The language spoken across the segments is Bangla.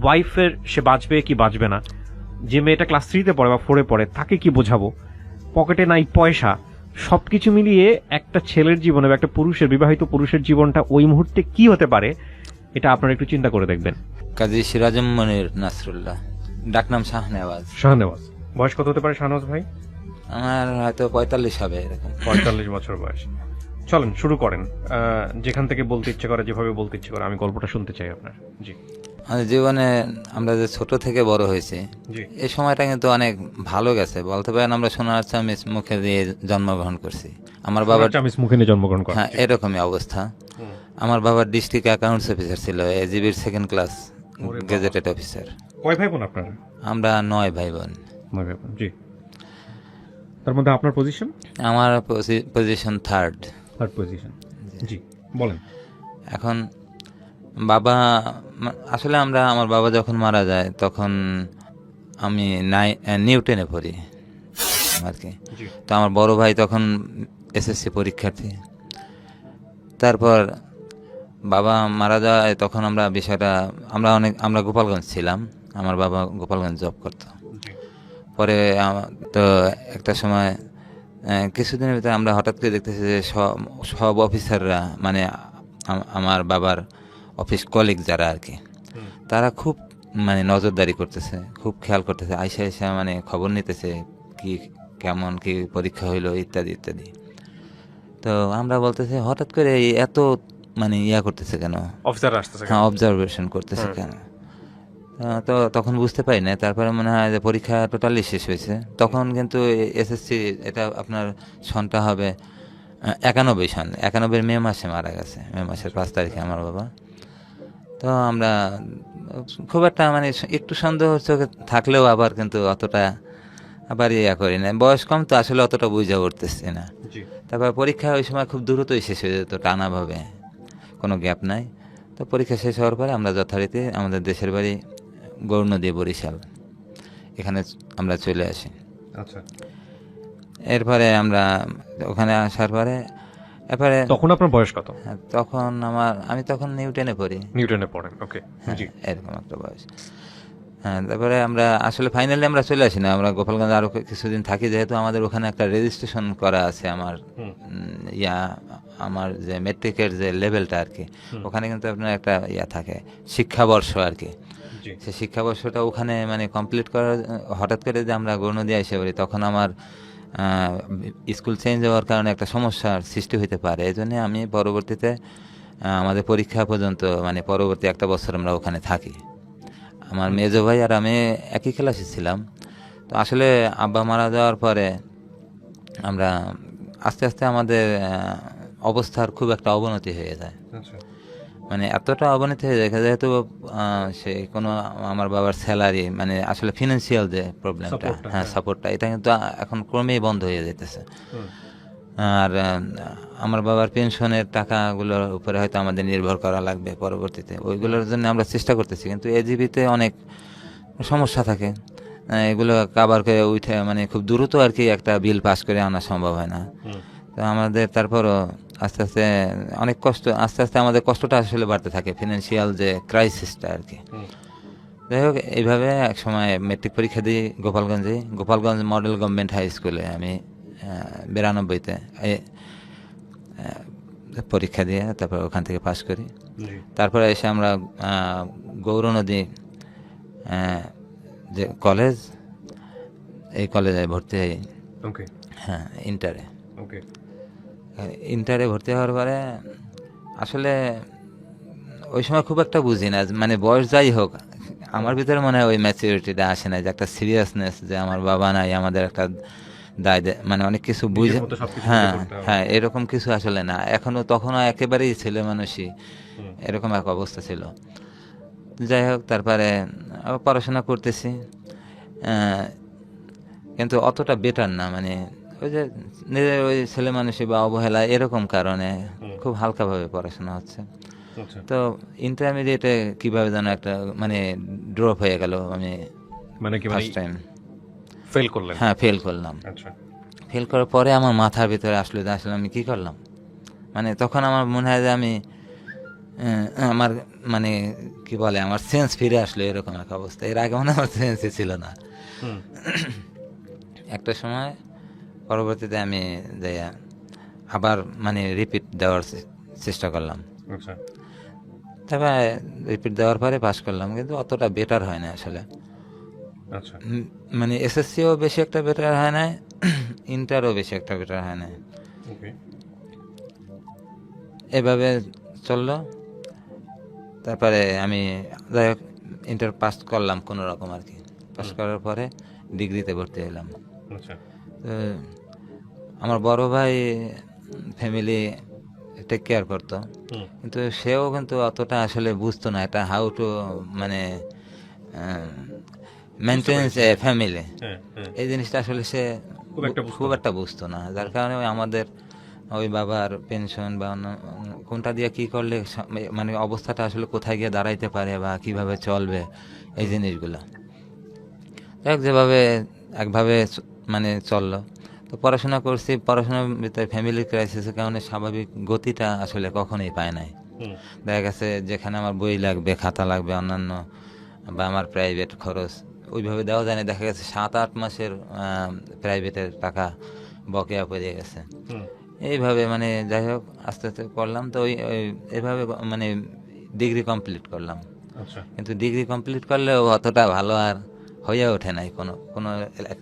ওয়াইফের সে বাঁচবে কি বাঁচবে না, যে মেয়েটা ক্লাস 3-তে পড়ে বা 4-এ পড়ে তাকে কি বোঝাবো, পকেটে নাই পয়সা, সবকিছু মিলিয়ে একটা ছেলের জীবনে বা একটা পুরুষের, বিবাহিত পুরুষের জীবনটা ওই মুহূর্তে কি হতে পারে, এটা আপনারা একটু চিন্তা করে দেখবেন। কাজী সিরাজুম মনির নাসরুল্লাহ, ডাকনাম শাহনেওয়াজ। শাহনেওয়াজ, বয়স কত হতে পারে শাহনেওয়াজ ভাই? আমার হয়তো 45 হবে এরকম। 45 বছর বয়স। চলেন শুরু করেন, যেখান থেকে বলতে ইচ্ছে করে, যেভাবে বলতে ইচ্ছে করে, আমি গল্পটা শুনতে চাই আপনার। জি। আমাদের জীবনে আমরা যে ছোট থেকে বড় হয়েছি, জি। এই সময়টা কিন্তু অনেক ভালো গেছে বলতে পারেন। আমরা সোনার চামিচ মুখে দিয়ে জন্মগ্রহণ করছি। আমার বাবার চামিচ মুখে নিয়ে জন্মগ্রহণ করেন। হ্যাঁ, এরকমই অবস্থা। আমার বাবার ডিস্ট্রিক্ট অ্যাকাউন্টস অফিসার ছিল, এজিবির 2nd ক্লাস গেজেটেড অফিসার। কয় ভাই বোন আপনারা? আমরা 9 ভাই বোন। 9 ভাই বোন। জি। তার মধ্যে আপনার পজিশন? আমার পজিশন 3rd পজিশন। জি, বলেন। এখন বাবা, আসলে আমার বাবা যখন মারা যায় তখন আমি নিউটেনে পড়ি আর কি। তো আমার বড় ভাই তখন এসএসসি পরীক্ষার্থী। তারপর বাবা মারা যায় তখন আমরা গোপালগঞ্জ ছিলাম। আমার বাবা গোপালগঞ্জ জব করত। পরে তো একটা সময় কিছুদিনের ভিতরে আমরা হঠাৎ করে দেখতেছি যে সব অফিসাররা, মানে আমার বাবার অফিস কলিগ যারা আর কি, তারা খুব মানে নজরদারি করতেছে, খুব খেয়াল করতেছে, আইসা মানে খবর নিতেছে কি কেমন কি পরীক্ষা হইলো ইত্যাদি ইত্যাদি। তো আমরা বলতেছি হঠাৎ করে এত মানে করতেছে কেন, অফিসার আসতেছে, হ্যাঁ অবজারভেশন করতেছে কেন। তো তখন বুঝতে পারি না। তারপরে মনে হয় যে পরীক্ষা টোটালি শেষ হয়েছে। তখন কিন্তু এসএসসি, এটা আপনার সনটা হবে 91 সন, 91 মে মাসে মারা গেছে, মে মাসের 5 তারিখে আমার বাবা। তো আমরা খুব একটা মানে একটু সন্দেহ চোখে থাকলেও আবার কিন্তু অতটা আবার করি না, বয়স কম তো আসলে অতটা বুঝা করতেছি না। তারপর পরীক্ষা ওই সময় খুব দ্রুতই শেষ হয়ে যেত, টানাভাবে, কোনো গ্যাপ নাই। তো পরীক্ষা শেষ হওয়ার পরে আমরা যথারীতি আমাদের দেশের বাড়ি গৌরনদী, বরিশাল, এখানে আমরা চলে আসি। আচ্ছা। এরপরে আমরা ওখানে আসার পরে এরপরে তখন আপনার বয়স কত? তখন আমি তখন নিউটেনে পড়ি। নিউটনে পড়েন, ওকে। জি। এরকম একটা বয়স। হ্যাঁ, তারপরে আমরা আসলে ফাইনালি আমরা চলে আসি না, আমরা গোপালগঞ্জ আরো কিছুদিন থাকি, যেহেতু আমাদের ওখানে একটা রেজিস্ট্রেশন করা আছে আমার আমার যে মেট্রিকের যে লেভেলটা আর কি, ওখানে কিন্তু আপনার একটা থাকে শিক্ষাবর্ষ আর কি। সেই শিক্ষাবর্ষটা ওখানে মানে কমপ্লিট করার, হঠাৎ করে যে আমরা গৌরনদী এসে পড়ি, তখন আমার স্কুল চেঞ্জ হওয়ার কারণে একটা সমস্যার সৃষ্টি হতে পারে। এই জন্য আমি পরবর্তীতে আমাদের পরীক্ষা পর্যন্ত মানে পরবর্তী একটা বছর আমরা ওখানে থাকি। আমার মেজো ভাই আর আমি একই ক্লাসে ছিলাম। তো আসলে আব্বা মারা যাওয়ার পরে আমরা আস্তে আস্তে আমাদের অবস্থার খুব একটা অবনতি হয়ে যায়। মানে এতটা অবনতি হয়ে যায় যেহেতু সে কোনো আমার বাবার স্যালারি, মানে আসলে ফিনান্সিয়াল যে প্রবলেমটা, হ্যাঁ সাপোর্টটা, এটা কিন্তু এখন ক্রমেই বন্ধ হয়ে যেতেছে। আর আমার বাবার পেনশনের টাকাগুলোর উপরে হয়তো আমাদের নির্ভর করা লাগবে পরবর্তীতে, ওইগুলোর জন্য আমরা চেষ্টা করতেছি। কিন্তু এজিবিতে অনেক সমস্যা থাকে, এগুলো কাভার করে উঠে মানে খুব দ্রুত আর কি একটা বিল পাস করে আনা সম্ভব হয় না। তো আমাদের তারপরও আস্তে আস্তে অনেক কষ্ট, আস্তে আস্তে আমাদের কষ্টটা আসলে বাড়তে থাকে, ফিনান্সিয়াল যে ক্রাইসিসটা আর কি। যাই হোক, এইভাবে এক সময় মেট্রিক পরীক্ষা দিই গোপালগঞ্জ মডেল গভর্নমেন্ট হাই স্কুলে আমি 92-তে পরীক্ষা দিয়ে তারপর ওখান থেকে পাশ করি। তারপরে এসে আমরা গৌরনদী যে কলেজ, এই কলেজে ভর্তি হই। হ্যাঁ, ইন্টারে ভর্তি হওয়ার পরে আসলে ওই সময় খুব একটা বুঝি না, মানে বয়স যাই হোক, আমার ভিতরে মনে হয় ওই ম্যাচুরিটিটা আসে না, যে একটা সিরিয়াসনেস, যে আমার বাবা নাই, আমাদের একটা দায়, মানে অনেক কিছু বুঝে, হ্যাঁ এরকম কিছু আসলে না এখনো। তখনও একেবারেই ছেলে মানুষই, এরকম এক অবস্থা ছিল। যাই হোক, তারপরে আবার পড়াশোনা করতেছি, কিন্তু অতটা বেটার না, মানে ওই যে নিজের ওই ছেলে মানুষই বা অবহেলা এরকম কারণে খুব হালকাভাবে পড়াশোনা হচ্ছে। তো ইন্টারমিডিয়েটে কিভাবে যেন একটা মানে ড্রপ হয়ে গেল, আমি মানে ফার্স্ট টাইম ফেল করলেন? হ্যাঁ, ফেল করলাম। ফেল করার পরে আমার মাথার ভিতরে আসলে আমি কি করলাম, মানে তখন আমার মনে হয় যে আমি আমার মানে কি বলে আমার সেন্স ফিরে আসলো, এরকম এক অবস্থা। এর আগে মানে আমার সেন্সই ছিল না। হুম, একটা সময় পরবর্তীতে আমি যে আবার মানে রিপিট দেওয়ার চেষ্টা করলাম। আচ্ছা, তবে রিপিট দেওয়ার পরে পাস করলাম, কিন্তু অতটা বেটার হয় না আসলে। আচ্ছা, মানে এসএসসিও বেশি একটা বেটার হয় না, ইন্টারও বেশি একটা বেটার হয় না। ওকে, এভাবে চললো। তারপরে আমি যাই হোক ইন্টার পাস করলাম কোনো রকম আর কি। পাস করার পরে ডিগ্রিতে ভর্তি হলাম। আচ্ছা, তো আমার বড় ভাই ফ্যামিলি টেক কেয়ার করতো, হুম, কিন্তু সেও কিন্তু অতটা আসলে বুঝতো না এটা হাউ টু মানে মেনটেন্স এ ফ্যামিলি, হ্যাঁ, হ্যাঁ, এই জিনিসটা আসলে সে খুব একটা বুঝতো না। যার কারণে ওই আমাদের ওই বাবার পেনশন বা অন্য কোনটা দিয়ে কি করলে মানে অবস্থাটা আসলে কোথায় গিয়ে দাঁড়াইতে পারে বা কিভাবে চলবে, এই জিনিসগুলো যাই হোক যেভাবে একভাবে মানে চললো। তো পড়াশোনা করছি, পড়াশোনার ভিতরে ফ্যামিলি ক্রাইসিসের কারণে স্বাভাবিক গতিটা আসলে কখনোই পায় নাই। হুম, দেখা গেছে যেখানে আমার বই লাগবে, খাতা লাগবে, অন্যান্য বা আমার প্রাইভেট খরচ ওইভাবে দেওয়া যায় না। দেখা গেছে 7-8 মাসের প্রাইভেটের টাকা বকেয়া পড়ে গেছে। হুম, এইভাবে মানে যাই হোক আস্তে আস্তে করলাম। তো এইভাবে মানে ডিগ্রি কমপ্লিট করলাম। আচ্ছা, কিন্তু ডিগ্রি কমপ্লিট করলেও অতটা ভালো আর হয়ে ওঠে নাই কোনো কোনো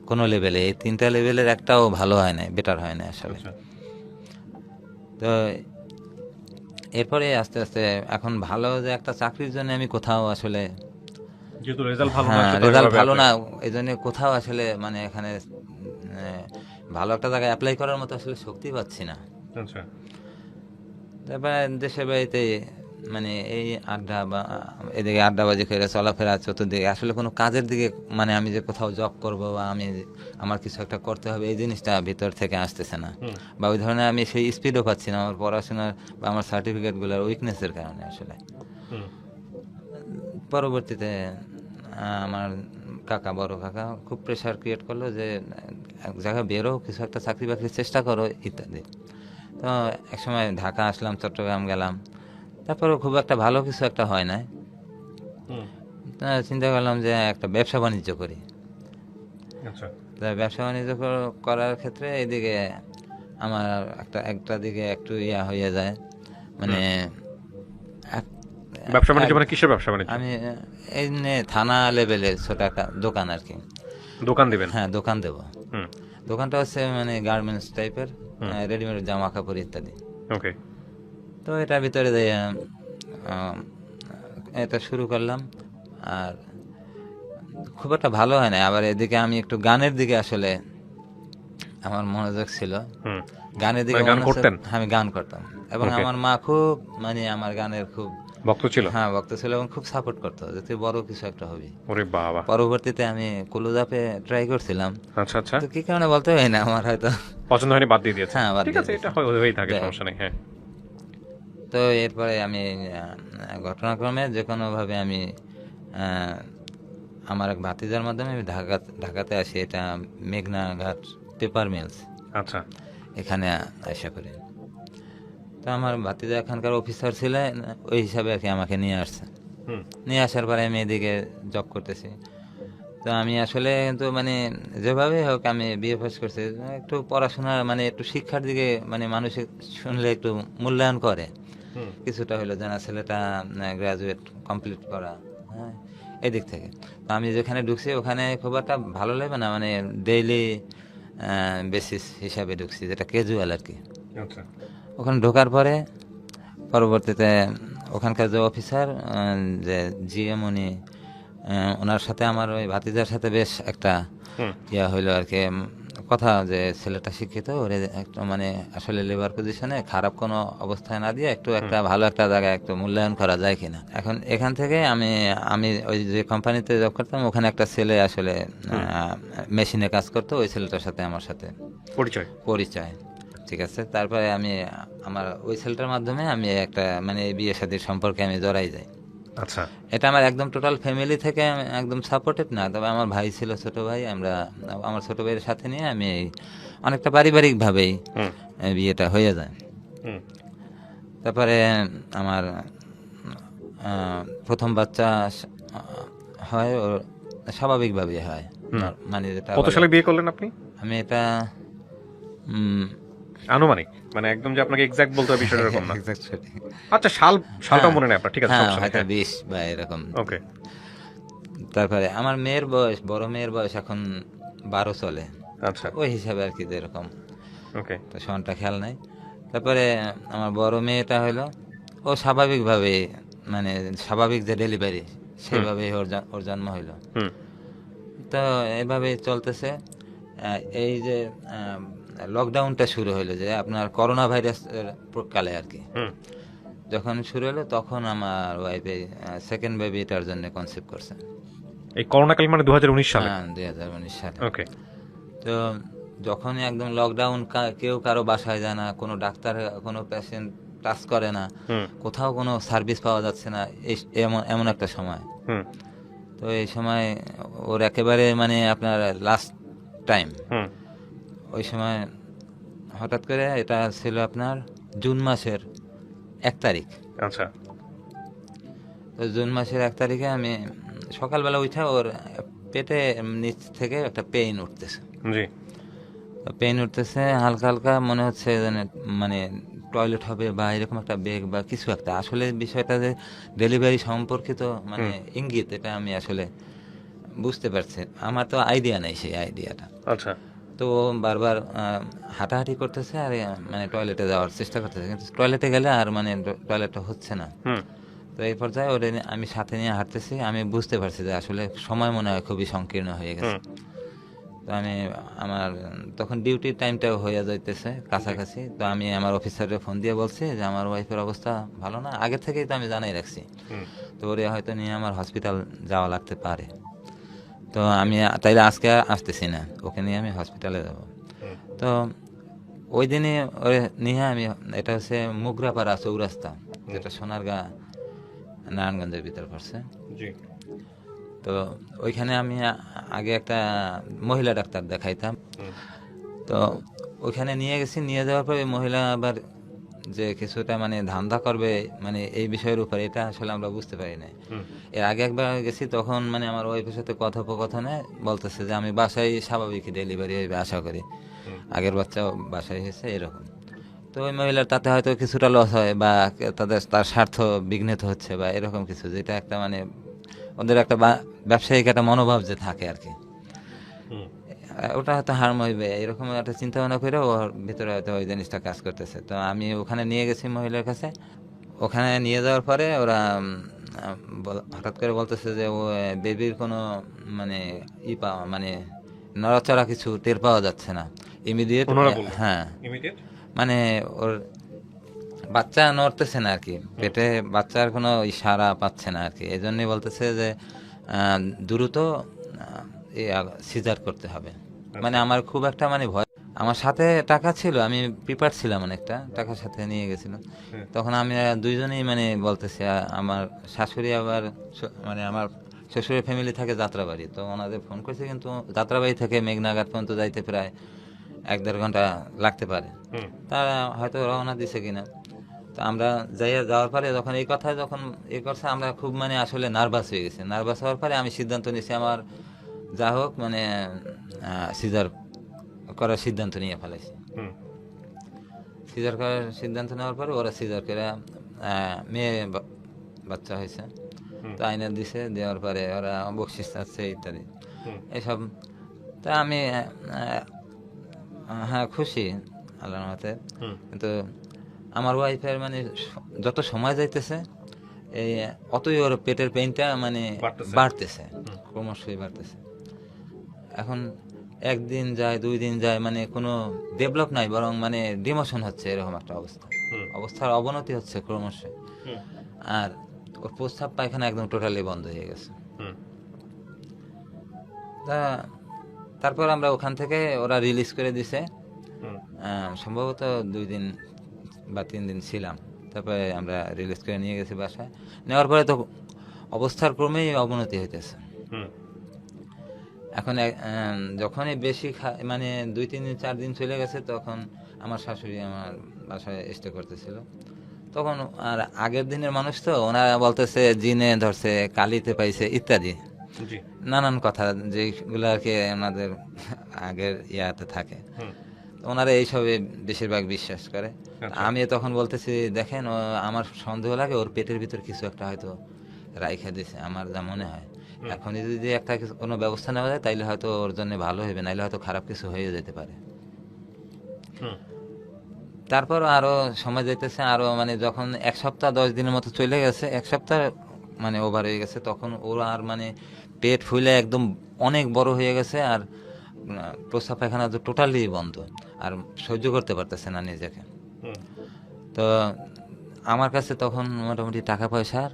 কোনো লেভেলে। এই 3টা লেভেলের একটাও ভালো হয় নাই, বেটার হয় না আসলে। আচ্ছা, তো এরপরে আস্তে আস্তে এখন ভালো যে একটা চাকরির জন্য আমি কোথাও আসলে, যেহেতু রেজাল্ট ভালো না, হ্যাঁ সেটা রেজাল্ট ওইভাবে ভালো apply- না, এই জন্য কোথাও আসলে মানে এখানে ভালো একটা জায়গায় অ্যাপ্লাই করার মতো আসলে শক্তি পাচ্ছি না। আচ্ছা, তারপরে দেশের বাড়িতে মানে এই আড্ডা বা এদিকে আড্ডাবাজি করে চলাফেরা চতুর্দিকে আসলে কোনো কাজের দিকে মানে আমি যে কোথাও জব করব বা আমি আমার কিছু একটা করতে হবে এই জিনিসটা ভিতর থেকে আসতেছে না। হুম, বা ওই ধরনের আমি সেই স্পিডও পাচ্ছি না আমার পড়াশোনার বা আমার সার্টিফিকেটগুলোর উইকনেসের কারণে আসলে। হুম, পরবর্তীতে আমার কাকা, বড় কাকা খুব প্রেশার ক্রিয়েট করলো যে এক জায়গায় বেরো, কিছু একটা চাকরি বাকরির চেষ্টা করো ইত্যাদি। তো একসময় ঢাকা আসলাম, চট্টগ্রাম গেলাম, তারপরেও খুব একটা ভালো কিছু একটা হয় না। হুম, চিন্তা করলাম যে একটা ব্যবসা বাণিজ্য করি। আচ্ছা, তা ব্যবসা বাণিজ্য করার ক্ষেত্রে এদিকে আমার একটা দিকে একটু ইয়া হয়ে যায় মানে এক- ব্যবসা বাণিজ্য এক- মানে কিসের ব্যবসা বাণিজ্য? আমি এই থানা লেভেলের ছোট একটা দোকান আর কি। দোকান দিবেন? হ্যাঁ দোকান দেবো। হুম, দোকানটা হচ্ছে মানে গার্মেন্টস টাইপের, হুম, রেডিমেড জামা কাপড় ইত্যাদি। ওকে, তো এটার ভিতরে যে এটা শুরু করলাম, আর খুব একটা ভালো হয় না। আবার এদিকে আমি একটু গানের দিকে আসলে আমার মনোযোগ ছিল, হুম, গানের দিকে মানে গান মনোযোগ, করতেন? আমি গান করতাম এবং ওকে, আমার মা খুব মানে আমার গানের খুব ভক্ত ছিল? হ্যাঁ ভক্ত ছিল এবং খুব সাপোর্ট করতো যে তুই বড় কিছু একটা হবি। ওরে বাবা, পরবর্তীতে আমি কুলুদাপে ট্রাই করছিলাম, আচ্ছা, আচ্ছা, তো কি কারণে বলতে হয় না আমার হয়তো পছন্দ হয়নি, বাদ দিয়ে দিয়েছে। হ্যাঁ বাদ ঠিক দিয়ে আছে, এটা দিয়েছি। হয়েই থাকে, যাই হোক, সমস্যা নেই, হ্যাঁ, তো এরপরে আমি ঘটনাক্রমে যে কোনোভাবে আমি আহ, আমার এক ভাতিজার মাধ্যমে আমি ঢাকাতে আসি। এটা মেঘনা ঘাট পেপার মিলস, আচ্ছা, এখানে আসা করি। তো আমার ভাতিজা এখানকার অফিসার ছিলেন, ওই হিসাবে আর কি আমাকে নিয়ে আসছে। হুম, নিয়ে আসার পরে আমি এদিকে জব করতেছি। তো আমি আসলে কিন্তু মানে যেভাবে হোক আমি বিএ পাস করছি, একটু পড়াশোনা মানে একটু শিক্ষার দিকে মানে মানুষ শুনলে একটু মূল্যায়ন করে হুম, কিছুটা হলো, জানা ছেলেটা গ্রাজুয়েট কমপ্লিট করা, হ্যাঁ এদিক থেকে। তো আমি যেখানে ঢুকছি ওখানে খুব একটা ভালো লাগবে না, মানে ডেইলি বেসিস হিসাবে ঢুকছি, যেটা ক্যাজুয়াল আর কি। আচ্ছা, ওখানে ঢোকার পরে পরবর্তীতে ওখানকার যে অফিসার, যে জিএম, উনি ওনার সাথে আমার ওই ভাতিজার সাথে বেশ একটা হুম, ইয়া হইলো আর কি, কথা যে ছেলেটা শিক্ষিত, ওরে একটু মানে আসলে লেবার পজিশনে খারাপ কোনো অবস্থায় না দিয়ে একটু একটা ভালো একটা জায়গায় একটু মূল্যায়ন করা যায় কিনা। এখন এখান থেকে আমি আমি ওই যে কোম্পানিতে জব করতাম ওখানে একটা ছেলে আসলে মেশিনে কাজ করতো, ওই ছেলেটার সাথে আমার সাথে পরিচয়, পরিচয়। ঠিক আছে, তারপরে আমি আমার ওই ছেলেটার মাধ্যমে আমি একটা মানে বিয়ে শাদীর সম্পর্কে আমি জড়াই যাই। আচ্ছা, এটা আমার একদম টোটাল ফ্যামিলি থেকে আমি একদম সাপোর্টেড না, তবে আমার ভাই ছিল, ছোট ভাই, আমরা আমার ছোট ভাইয়ের সাথে নিয়ে আমি অনেকটা পারিবারিকভাবেই হুম, বিয়েটা হয়ে যায়। হুম, তারপরে আমার প্রথম বাচ্চা হয় ওর স্বাভাবিকভাবে হয়, মানে যেটা কত সালে বিয়ে করলেন আপনি? আমি এটা আনুমানিক, মানে একদম যে আপনাকে এক্সাক্ট বলতে হবে বিষয়টা এরকম না। exact সঠিক। আচ্ছা, সালটা মনে নেই আপনার, ঠিক আছে, হ্যাঁ, সমস্যা নেই। হয়তো 20 বা এরকম। ওকে। তারপরে আমার মেয়ের বয়স, বড় মেয়ের বয়স এখন 12 চলে, আচ্ছা। ওই হিসাবে আর কি যেরকম, ওকে। তো সনটা খেয়াল নাই। তারপরে আমার বড় মেয়েটা হলো ও স্বাভাবিকভাবে, মানে স্বাভাবিক যে ডেলিভারি সেভাবে ওর জন্ম হইলো। হুম। তো এভাবে চলতেছে। এই যে লকডাউনটা শুরু হলো, যে আপনার করোনা ভাইরাস কালে আর কি, হুম। যখন শুরু হলো তখন আমার ওয়াইফে সেকেন্ড বেবিটার জন্য কনসেপ্ট করছে। এই করোনাকাল মানে 2019 সালে? হ্যাঁ, 2019 সালে। ওকে। তো যখনই একদম লকডাউন, কেউ কারো বাসায় যায় না, কোনো ডাক্তার কোনো পেশেন্ট টাচ করে না, হুম। কোথাও কোনো সার্ভিস পাওয়া যাচ্ছে না, এমন এমন একটা সময়। হুম। তো এই সময় ওর একেবারে মানে আপনার লাস্ট টাইম, হুম। ওই সময় হঠাৎ করে, এটা ছিল আপনার জুন মাসের 1 তারিখ। আচ্ছা। তো জুন মাসের 1 তারিখে আমি সকালবেলা উঠে ওর পেটে নিচ থেকে একটা পেইন উঠতেছে। জি। পেইন উঠতেছে হালকা হালকা, মনে হচ্ছে যেন মানে টয়লেট হবে বা এরকম একটা বেগ বা কিছু একটা। আসলে বিষয়টা যে ডেলিভারি সম্পর্কিত মানে ইঙ্গিত, এটা আমি আসলে বুঝতে পারছি, আমার তো আইডিয়া নেই সেই আইডিয়াটা। আচ্ছা। তো ও বারবার হাঁটাহাঁটি করতেছে আর মানে টয়লেটে যাওয়ার চেষ্টা করতেছে, কিন্তু টয়লেটে গেলে আর মানে টয়লেটটা হচ্ছে না। হুম। তো এই পর্যায়ে ওরে আমি সাথে নিয়ে হাঁটতেছি, আমি বুঝতে পারছি যে আসলে সময় মনে হয় খুবই সংকীর্ণ হয়ে গেছে। তো আমি আমার তখন ডিউটির টাইমটাও হয়ে যাইতেছে কাছাকাছি। তো আমি আমার অফিসারে ফোন দিয়ে বলছি যে আমার ওয়াইফের অবস্থা ভালো না, আগে থেকেই তো আমি জানাই রাখছি, তো ওরে হয়তো নিয়ে আমার হসপিটাল যাওয়া লাগতে পারে। তো আমি তাইলে আজকে আসতেছি না, ওকে নিয়ে আমি হসপিটালে যাব। তো ওই দিনই ওরে নিয়ে আমি, এটা হচ্ছে মুগরাপাড়া চৌরাস্তা, যেটা সোনারগাঁ নারায়ণগঞ্জের ভিতর পড়ছে। জি। তো ওইখানে আমি আগে একটা মহিলা ডাক্তার দেখাইতাম। তো ওইখানে নিয়ে গেছি, নিয়ে যাওয়ার পরে মহিলা আবার যে কিছুটা মানে ধান্দা করবে মানে এই বিষয়ের উপর, এটা আসলে আমরা বুঝতে পারি না। এর আগে একবার গেছি, তখন মানে আমার ওয়াইফের সাথে কথোপকথনে বলতেছে যে আমি বাসায় স্বাভাবিক ডেলিভারি হইবে আশা করি, আগের বাচ্চা বাসায় হয়েছে এরকম। তো ওই মহিলার তাতে হয়তো কিছুটা লস হয় বা তার স্বার্থ বিঘ্নিত হচ্ছে বা এরকম কিছু, যেটা একটা মানে ওদের একটা ব্যবসায়িক একটা মনোভাব যে থাকে আর কি, ওটা হয়তো হার্ম হইবে এরকম একটা চিন্তা ভাবনা করে ওর ভিতরে হয়তো ওই জিনিসটা কাজ করতেছে। তো আমি ওখানে নিয়ে গেছি মহিলার কাছে। ওখানে নিয়ে যাওয়ার পরে ওরা হঠাৎ করে বলতেছে যে ও বেবির কোনো মানে পাওয়া মানে নড়াচড়া কিছু টের পাওয়া যাচ্ছে না ইমিডিয়েট। হ্যাঁ, মানে ওর বাচ্চা নড়তেছে না আর কি, পেটে বাচ্চার কোনো ইশারা পাচ্ছে না আর কি। এই জন্যই বলতেছে যে দ্রুত সিজার করতে হবে। মানে আমার খুব একটা মানে ভয়, আমার সাথে টাকা ছিল, আমি প্রিপার ছিলাম, অনেকটা টাকার সাথে নিয়ে গেছিলাম। তখন আমি দুইজনেই মানে বলতেছি, আমার শাশুড়ি আবার মানে আমার শ্বশুরের ফ্যামিলি থাকে যাত্রাবাড়ি, তো ওনাদের ফোন করছে, কিন্তু যাত্রাবাড়ি থেকে মেঘনাঘাট পর্যন্ত যাইতে প্রায় 1-1.5 ঘন্টা লাগতে পারে, তারা হয়তো রওনা দিছে কিনা। তো আমরা যাওয়ার পরে যখন এই কথা যখন করছে, আমরা খুব মানে আসলে নার্ভাস হয়ে গেছি। নার্ভাস হওয়ার পরে আমি সিদ্ধান্ত নিয়েছি, আমার যা হোক মানে সিজার করার সিদ্ধান্ত নিয়ে ফেলেছি। সিজার করার সিদ্ধান্ত নেওয়ার পরে ওরা সিজার করে মেয়ে বাচ্চা হয়েছে, তো আইনা দিছে, দেওয়ার পরে ওরা বকশিস চাচ্ছে ইত্যাদি এসব। তা আমি হ্যাঁ খুশি আল্লাহর রহমতে। কিন্তু আমার ওয়াইফের মানে যত সময় যাইতেছে এই অতই ওর পেটের পেইনটা মানে বাড়তেছে, ক্রমশই বাড়তেছে। এখন 1 দিন যায় 2 দিন যায়, মানে কোনো ডেভেলপ নাই, বরং মানে ডিমোশন হচ্ছে, এরকম একটা অবস্থার অবনতি হচ্ছে ক্রমশ। আর ওর প্রস্রাব পায়খানা একদম টোটালি বন্ধ হয়ে গেছে। তা তারপর আমরা ওখান থেকে ওরা রিলিজ করে দিছে, সম্ভবত 2 দিন বা 3 দিন ছিলাম, তারপরে আমরা রিলিজ করে নিয়ে গেছি বাসায়। নেওয়ার পরে তো অবস্থার ক্রমেই অবনতি হইতেছে। এখন যখনই বেশি মানে 2-3 দিন 4 দিন চলে গেছে, তখন আমার শাশুড়ি আমার বাসায় স্টে করতেছিল। তখন আর আগের দিনের মানুষ তো ওনারা বলতেছে জিনে ধরছে, কালিতে পাইছে ইত্যাদি জি। নানান কথা যেগুলো আর কি ওনাদের আগের ইয়াতে থাকে। তো ওনারা এইসবে বেশিরভাগ বিশ্বাস করে। আচ্ছা। আমি তখন বলতেছি দেখেন আমার সন্দেহ লাগে ওর পেটের ভিতর কিছু একটা হয়তো রাইখা দিছে, আমার যা মনে হয়। এখনই যদি একটা কোনো ব্যবস্থা নেওয়া যায় তাইলে হয়তো ওর জন্য ভালো হবে, নাইলে হয়তো খারাপ কিছু হয়ে যেতে পারে। তারপর আরো সময় যাইতেছে, আরো মানে যখন 1 সপ্তাহ 10 দিনের মতো চলে গেছে, 1 সপ্তাহ মানে ওভার হয়ে গেছে, তখন ওর আর মানে পেট ফুলে একদম অনেক বড় হয়ে গেছে, আর প্রস্রাব পায়খানা তো টোটালি বন্ধ, আর সহ্য করতে পারতেছে না নিজেকে। তো আমার কাছে তখন মোটামুটি টাকা পয়সার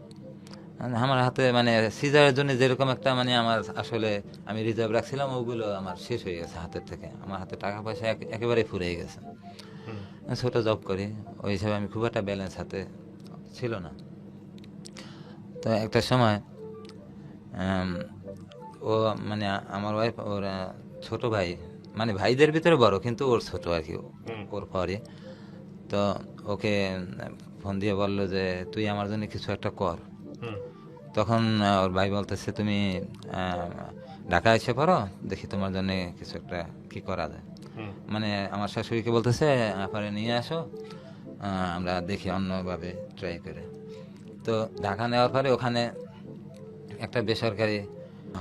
আমার হাতে মানে সিজারের জন্য যেরকম একটা মানে আমার আসলে আমি রিজার্ভ রাখছিলাম ওগুলো আমার শেষ হয়ে গেছে হাতের থেকে। আমার হাতে টাকা পয়সা একেবারে ফুরিয়ে গেছে। ছোট জব করি, ওই হিসাবে আমি খুব একটা ব্যালেন্স হাতে ছিল না। তো একটা সময় ও মানে আমার ওয়াইফ ওর ছোট ভাই, মানে ভাইদের ভিতরে বড় কিন্তু ওর ছোট আর কি, ওর পরে। তো ওকে ফোন দিয়ে বললো যে তুই আমার জন্য কিছু একটা কর। তখন ওর ভাই বলতেছে তুমি ঢাকা এসে পড়ো, দেখি তোমার জন্য কিছু একটা কি করা যায়। মানে আমার শাশুড়িকে বলতেছে আপনারে নিয়ে আসো, আমরা দেখি অন্যভাবে ট্রাই করে। তো ঢাকা নেওয়ার পরে ওখানে একটা বেসরকারি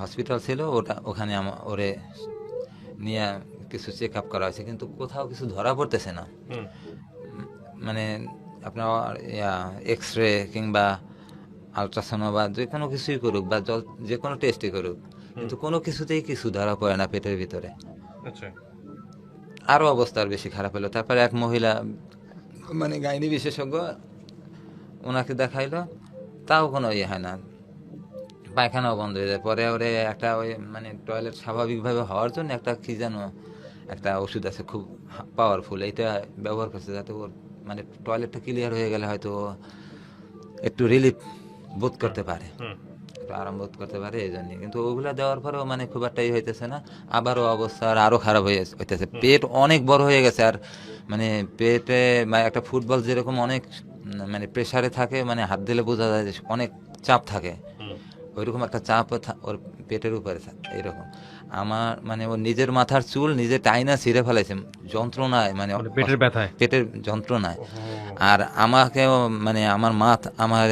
হসপিটাল ছিল, ওখানে ওরে নিয়ে কিছু চেক আপ করা হয়েছে, কিন্তু কোথাও কিছু ধরা পড়তেছে না। মানে আপনার এক্স রে কিংবা আলট্রাসাউন্ড বা যে কোনো কিছুই করুক বা যে কোনো টেস্টই করুক, কিন্তু কোনো কিছুতেই কিছু ধরা পড়ে না পেটের ভিতরে। আরো অবস্থা আর বেশি খারাপ হলো। তারপরে এক মহিলা মানে গাইনি বিশেষজ্ঞ, ওনাকে দেখাইলো, তাও কোনো ইয়ে হয় না, পায়খানাও বন্ধ হয়ে যায়। পরে ওরে একটা ওই মানে টয়লেট স্বাভাবিকভাবে হওয়ার জন্য একটা কি যেন একটা ওষুধ আছে খুব পাওয়ারফুল, এইটা ব্যবহার করছে যাতে ওর মানে টয়লেটটা ক্লিয়ার হয়ে গেলে হয়তো একটু রিলিফ বোধ করতে পারে, একটু আরাম বোধ করতে পারে এই জন্য। কিন্তু ওগুলা দেওয়ার পরেও মানে খুব একটা ইয়ে হইতেছে না, আবারও অবস্থা আরো খারাপ হইতেছে। পেট অনেক বড় হয়ে গেছে, আর মানে পেটে মানে একটা ফুটবল যেরকম অনেক মানে প্রেসারে থাকে, মানে হাত দিলে বোঝা যায় যে অনেক চাপ থাকে, ওইরকম একটা চাপ ওর পেটের উপরে এরকম। আমার মানে ওর নিজের মাথার চুল নিজে টাইনা ছিঁড়ে ফেলাইছে যন্ত্রণায়, মানে পেটের ব্যথায়, পেটের যন্ত্রণায়। আর আমাকেও মানে আমার আমার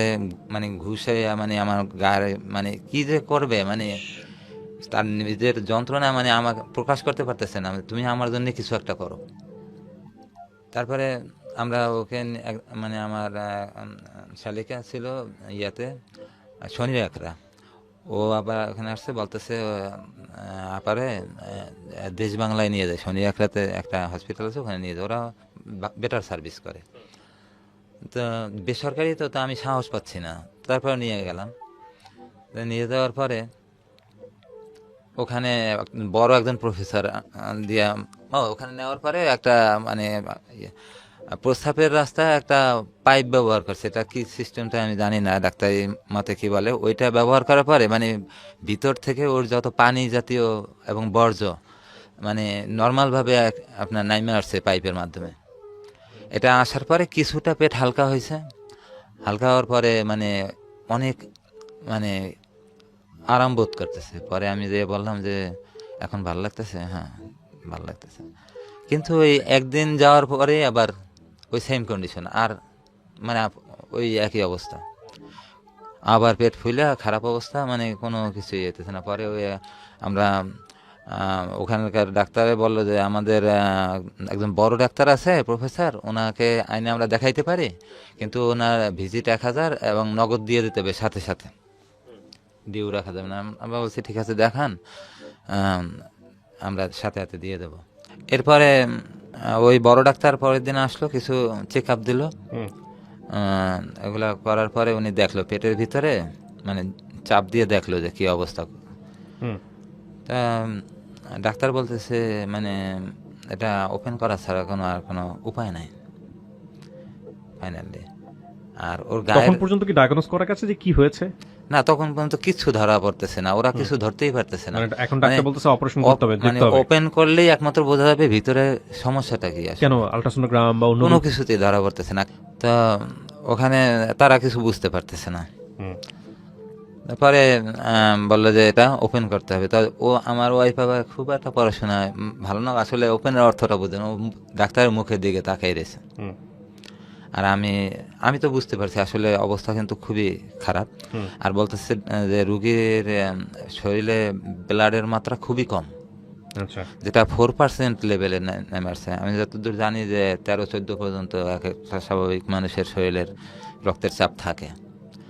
মানে ঘুষে মানে আমার গায়ে মানে কি যে করবে, মানে তার নিজের যন্ত্রণা মানে আমাকে প্রকাশ করতে পারতেছে না, তুমি আমার জন্য কিছু একটা করো। তারপরে আমরা ওকে মানে আমার শালিকা ছিল ইয়াতে শনি একরা, ও আবার ওখানে আসছে, বলতেছে আপারে দেশ বাংলায় নিয়ে যায়, শনি একরাতে একটা হসপিটাল আছে ওখানে নিয়ে যায়, ওরা বেটার সার্ভিস করে। তো বেসরকারি তো আমি সাহস পাচ্ছি না, তারপরে নিয়ে গেলাম। নিয়ে যাওয়ার পরে ওখানে বড় একজন প্রফেসর দিয়া ওখানে নেওয়ার পরে একটা মানে প্রস্রাবের রাস্তায় একটা পাইপ ব্যবহার করছে, এটা কি সিস্টেমটা আমি জানি না, ডাক্তারি মতে কি বলে, ওইটা ব্যবহার করার পরে মানে ভিতর থেকে ওর যত পানি জাতীয় এবং বর্জ্য মানে নর্মালভাবে আপনার নাইমে আসছে পাইপের মাধ্যমে। এটা আসার পরে কিছুটা পেট হালকা হয়েছে, হালকা হওয়ার পরে মানে অনেক মানে আরাম বোধ করতেছে। পরে আমি যে বললাম যে এখন ভালো লাগতেছে, হ্যাঁ ভালো লাগতেছে। কিন্তু ওই একদিন যাওয়ার পরে আবার ওই সেম কন্ডিশন, আর মানে ওই একই অবস্থা, আবার পেট ফুলে খারাপ অবস্থা, মানে কোনো কিছুই যেতেছে না। পরে ওই আমরা ওখানকার ডাক্তারে বললো যে আমাদের একজন বড় ডাক্তার আছে প্রফেসর, ওনাকে আইনে আমরা দেখাইতে পারি, কিন্তু ওনার ভিজিট 1000 এবং নগদ দিয়ে দিতে হবে, সাথে সাথে ডিউ রাখা যাবে না। আমরা বলছি ঠিক আছে দেখান, আমরা সাথে সাথে দিয়ে দেবো। এরপরে ওই বড় ডাক্তার পরের দিন আসলো, কিছু চেক আপ দিল, এগুলা করার পরে উনি দেখলো পেটের ভিতরে মানে চাপ দিয়ে দেখলো যে কি অবস্থা। তা ডাক্তার বলতেছে মানে এটা ওপেন করা ছাড়া আর কোনো উপায় নাই ফাইনালি। আর ওর তখন পর্যন্ত কি ডায়াগনোস করা গেছে যে কি হয়েছে? না, তখন পর্যন্ত কিছু ধরা পড়তেছে না, ওরা কিছু ধরতেই পারতেছে না। এখন ডাক্তার বলতেছে অপারেশন করতে হবে, মানে ওপেন করলেই একমাত্র বোঝা যাবে ভিতরে সমস্যাটা কি আছে, কেন আল্ট্রাসোনোগ্রাম বা অন্য কোনো কিছুতেই ধরা পড়তেছে না। তো ওখানে তারা কিছু বুঝতে পারতেছে না। হুম। তারপরে বললো যে এটা ওপেন করতে হবে। তা ও আমার ওয়াইফ আবার খুব একটা পড়াশোনা ভালো না, আসলে ওপেনের অর্থটা বোঝে না, ও ডাক্তারের মুখের দিকে তাকাই রয়েছে। হুম। আর আমি আমি তো বুঝতে পারছি আসলে অবস্থা কিন্তু খুবই খারাপ। হুম। আর বলতেছে যে রুগীর শরীরে ব্লাডের মাত্রা খুবই কম, আচ্ছা। যেটা 4% লেভেলে নেমে আসছে। আমি যতদূর জানি যে 13-14 পর্যন্ত এক একটা স্বাভাবিক মানুষের শরীরের রক্তের চাপ থাকে,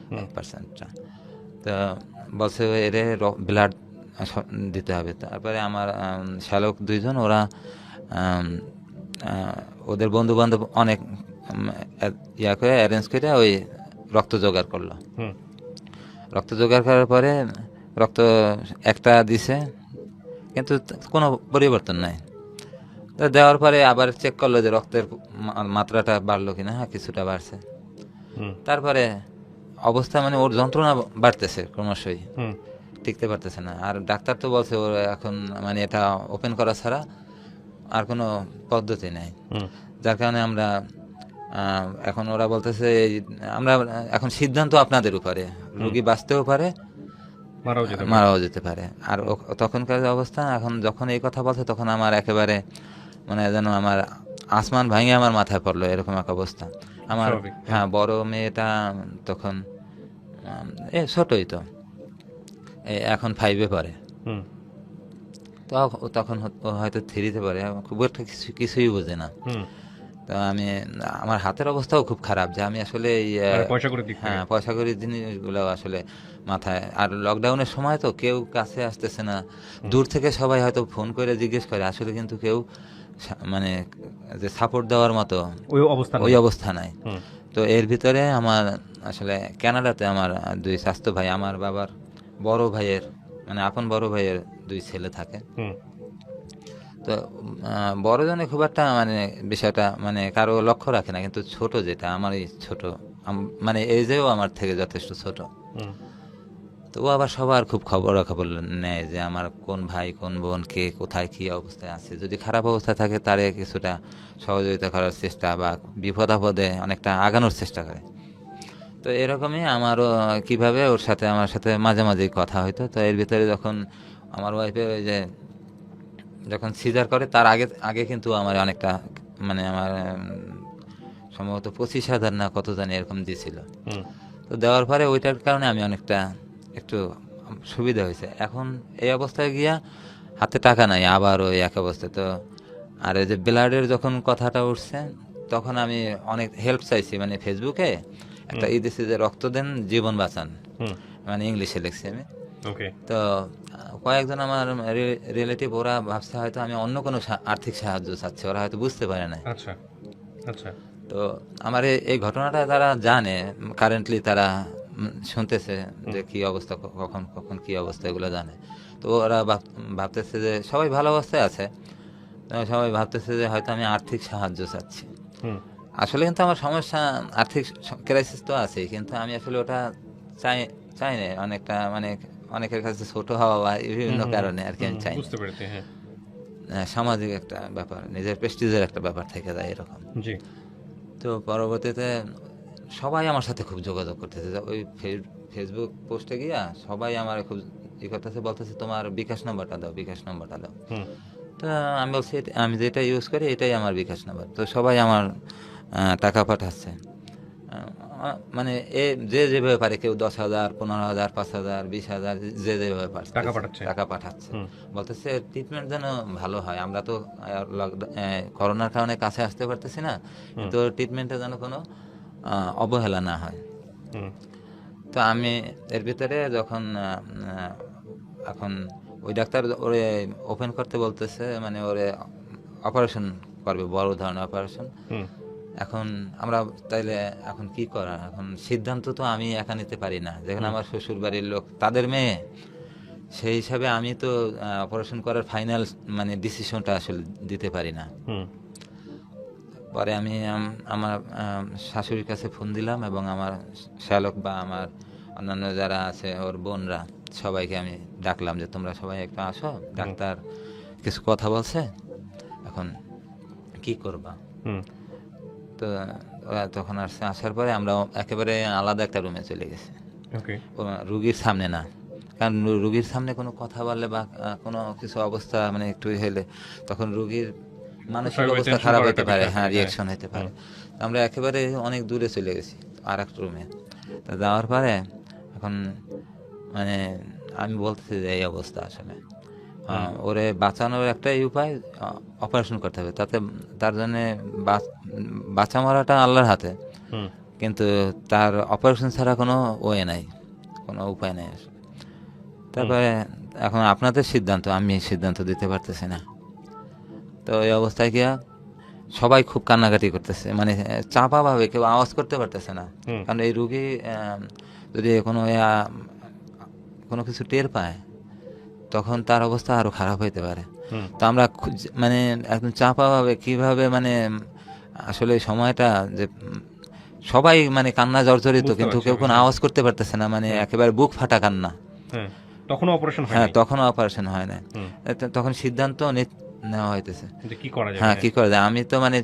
হুম। 1%টা। তো বলছে এরে ব্লাড দিতে হবে। তারপরে আমার শ্যালক দুইজন, ওরা আম, ওদের বন্ধু বান্ধব অনেক ইয়া করে অ্যারেঞ্জ করে ওই রক্ত জোগাড় করলো। হুম। রক্ত জোগাড় করার পরে রক্ত একটা দিছে, কিন্তু কোনো পরিবর্তন নাই। তো দেওয়ার পরে আবার চেক করলো যে রক্তের মাত্রাটা বাড়লো কিনা। হ্যাঁ, কিছুটা বাড়ছে। হুম। তারপরে অবস্থা মানে ওর যন্ত্রণা বাড়তেছে ক্রমশই, হুম। টিকতে পারতেছে না। আর ডাক্তার তো বলছে ওর এখন মানে এটা ওপেন করা ছাড়া আর কোনো পদ্ধতি নেই। হুম। যার কারণে আমরা এখন ওরা বলতেছে আমরা এখন সিদ্ধান্ত আপনাদের উপরে, রুগী বাঁচতেও পারে, মারাও যেতে পারে। মারাও যেতে পারে। আর তখনকার যে অবস্থা, এখন যখন এই কথা বলছে তখন আমার একেবারে মানে যেন আমার আসমান ভাঙে আমার মাথায় পড়লো, এরকম এক অবস্থা আমার। স্বাভাবিক। হ্যাঁ, বড় মেয়েটা তখন ছোটই তো, এখন 5-এ পড়ে। হুম। তো তখন ও হয়তো 3-তে পড়ে, খুব একটা কিছুই বোঝে না। হুম। তো আমার হাতের অবস্থাও খুব খারাপ, যে আমি আসলে এই মানে পয়সা করে দিক থেকে। হ্যাঁ, পয়সা কড়ির জিনিসগুলো আসলে মাথায়। আর লকডাউনের সময় তো কেউ কাছে আসতেছে না, দূর থেকে সবাই হয়তো ফোন করে জিজ্ঞেস করে, আসলে কিন্তু কেউ মানে যে সাপোর্ট দেওয়ার মতো ওই অবস্থা ওই নাই। অবস্থা নাই। হুম। তো এর ভিতরে আমার আসলে কানাডাতে আমার দুই স্বাস্থ্য ভাই, আমার বাবার বড় ভাইয়ের মানে আপন বড় ভাইয়ের দুই ছেলে থাকে। হুম। তো বড়জনে খুব একটা মানে বিষয়টা মানে কারো লক্ষ্য রাখে না, কিন্তু ছোট যেটা আমারই ছোট, মানে এজেও আমার থেকে যথেষ্ট ছোট। হুম। তো ও আবার সবার খুব খবরাখবর নেয় যে আমার কোন ভাই কোন বোন কে কোথায় কি অবস্থায় আছে, যদি খারাপ অবস্থায় থাকে তারে কিছুটা সহযোগিতা করার চেষ্টা বা বিপদ আপদে অনেকটা আগানোর চেষ্টা করে। তো এরকমই আমারও কিভাবে ওর সাথে আমার সাথে মাঝে মাঝেই কথা হইতো। তো এর ভিতরে যখন আমার ওয়াইফের ওই যে যখন সিজার করে তার আগে আগে কিন্তু আমার অনেকটা মানে আমার সম্ভবত 25,000 না কত জানি এরকম দিয়েছিল। হুম। তো দেওয়ার পরে ওইটার কারণে আমি অনেকটা একটু সুবিধা হয়েছে। এখন এই অবস্থায় গিয়া হাতে টাকা নাই, আবার ওই এক অবস্থায়। তো আর এই যে ব্লাডের যখন কথাটা উঠছে তখন আমি অনেক হেল্প চাইছি, মানে ফেসবুকে একটা দিছি যে রক্ত দেন জীবন বাঁচান, হুম। মানে ইংলিশে লিখছি আমি। ওকে। তো কয়েকজন আমার রিলেটিভ, ওরা ভাবছে হয়তো আমি অন্য কোনো আর্থিক সাহায্য চাচ্ছি, ওরা হয়তো বুঝতে পারে না। আচ্ছা। আচ্ছা। তো আমার এই ঘটনাটা তারা জানে, কারেন্টলি তারা শুনতেছে যে কি অবস্থা, কখন কখন কি অবস্থা, এগুলো জানে। তো ওরা ভাবতেছে যে সবাই ভালো অবস্থায় আছে। তো সবাই ভাবতেছে যে হয়তো আমি আর্থিক সাহায্য চাচ্ছি। হুম। আসলে কিন্তু আমার সমস্যা আর্থিক ক্রাইসিস তো আছে, কিন্তু আমি আসলে ওটা চাই চাই না, অনেকটা মানে অনেকের কাছে ছোট হওয়া বা বিভিন্ন কারণে আর কি আমি চাই না। বুঝতে পেরেছি। হ্যাঁ। সামাজিক একটা ব্যাপার, নিজের প্রেস্টিজের একটা ব্যাপার থেকে যায় এরকম। জি। তো পরবর্তীতে সবাই আমার সাথে খুব যোগাযোগ করতেছে, ওই ফেসবুক পোস্টে গিয়া সবাই আমার খুব করতেছে, বলতেছে তোমার বিকাশ নাম্বারটা দাও, বিকাশ নাম্বারটা দাও। হুম। তো আমি বলছি আমি যেটা ইউজ করি এটাই আমার বিকাশ নাম্বার। তো সবাই আমার টাকা পাঠাচ্ছে। মানে যে যেভাবে পারে, কেউ 10,000, 15,000, 5,000, 20,000, যে যেভাবে পারছে টাকা পাঠাচ্ছে। টাকা পাঠাচ্ছে। হুম। বলতেছে ট্রিটমেন্ট যেন ভালো হয়, আমরা তো করোনার কারণে কাছে আসতে পারতেছি না, কিন্তু ট্রিটমেন্টে যেন কোনো অবহেলা না হয়। হুম। তো আমি এর ভিতরে যখন এখন ওই ডাক্তার ওরে ওপেন করতে বলতেছে, মানে ওরে অপারেশন করবে, বড় ধরনের অপারেশন। হুম। এখন আমরা তাইলে এখন কি করা, এখন সিদ্ধান্ত তো আমি একা নিতে পারি না, যেখানে আমার শ্বশুর বাড়ির লোক, তাদের মেয়ে, সেই হিসাবে আমি তো অপারেশন করার ফাইনাল মানে ডিসিশনটা আসলে দিতে পারি না। হুম। পরে আমি আমার শাশুড়ির কাছে ফোন দিলাম এবং আমার শ্যালক বা আমার অন্যান্য যারা আছে ওর বোনরা, সবাইকে আমি ডাকলাম যে তোমরা সবাই একটু আসো, ডাক্তার কিছু কথা বলছে, এখন কি করবা। হুম। তো ওরা তখন আসছে, আসার পরে আমরা একেবারে আলাদা একটা রুমে চলে গেছি, ওকে। রুগীর সামনে না, কারণ রুগীর সামনে কোনো কথা বললে বা কোনো কিছু অবস্থা মানে একটু হলে তখন রুগীর মানসিক স্বাভাবিক অবস্থা tension খারাপ করার হতে একটা পারে, বিষয় হ্যাঁ থাকে, রিয়াকশন হতে পারে। আমরা একেবারে অনেক দূরে চলে গেছি আর একটা রুমে। তা যাওয়ার পরে এখন মানে আমি বলতেছি যে এই অবস্থা আসলে ওরে বাঁচানোর একটাই উপায়, অপারেশন করতে হবে, তাতে তার জন্যে বাঁচা মরাটা আল্লাহর হাতে, হুম। কিন্তু তার অপারেশন ছাড়া কোনো ওয়ে নাই, কোনো উপায় নেই আসলে। তারপরে এখন আপনাদের সিদ্ধান্ত, আমি সিদ্ধান্ত দিতে পারতেছি না। তো এই অবস্থায় গিয়া সবাই খুব কান্নাকাটি করতেছে, মানে চাপা ভাবে, কেউ আওয়াজ করতে পারতেছে না, হুম। কারণ এই রুগী যদি কোনো কোনো কিছু টের পায় তখন তার অবস্থা আরো খারাপ হইতে পারে। হুম। তো আমরা মানে একদম চাপা ভাবে কিভাবে মানে আসলে এই সময়টা যে সবাই মানে কান্না জর্জরিত, বুঝতে কিন্তু পারছি কেউ আমি, কোনো হ্যাঁ। আওয়াজ করতে পারতেছে না, মানে একেবারে বুক ফাটা কান্না। হ্যাঁ, তখনও অপারেশন হয় হ্যাঁ, নাই। তখনও অপারেশন হয় না। হুম। তখন সিদ্ধান্ত নেওয়া হইতেছে, যে কি করা যাবে, হ্যাঁ হ্যাঁ। কি করে যায়। আমি তো মানে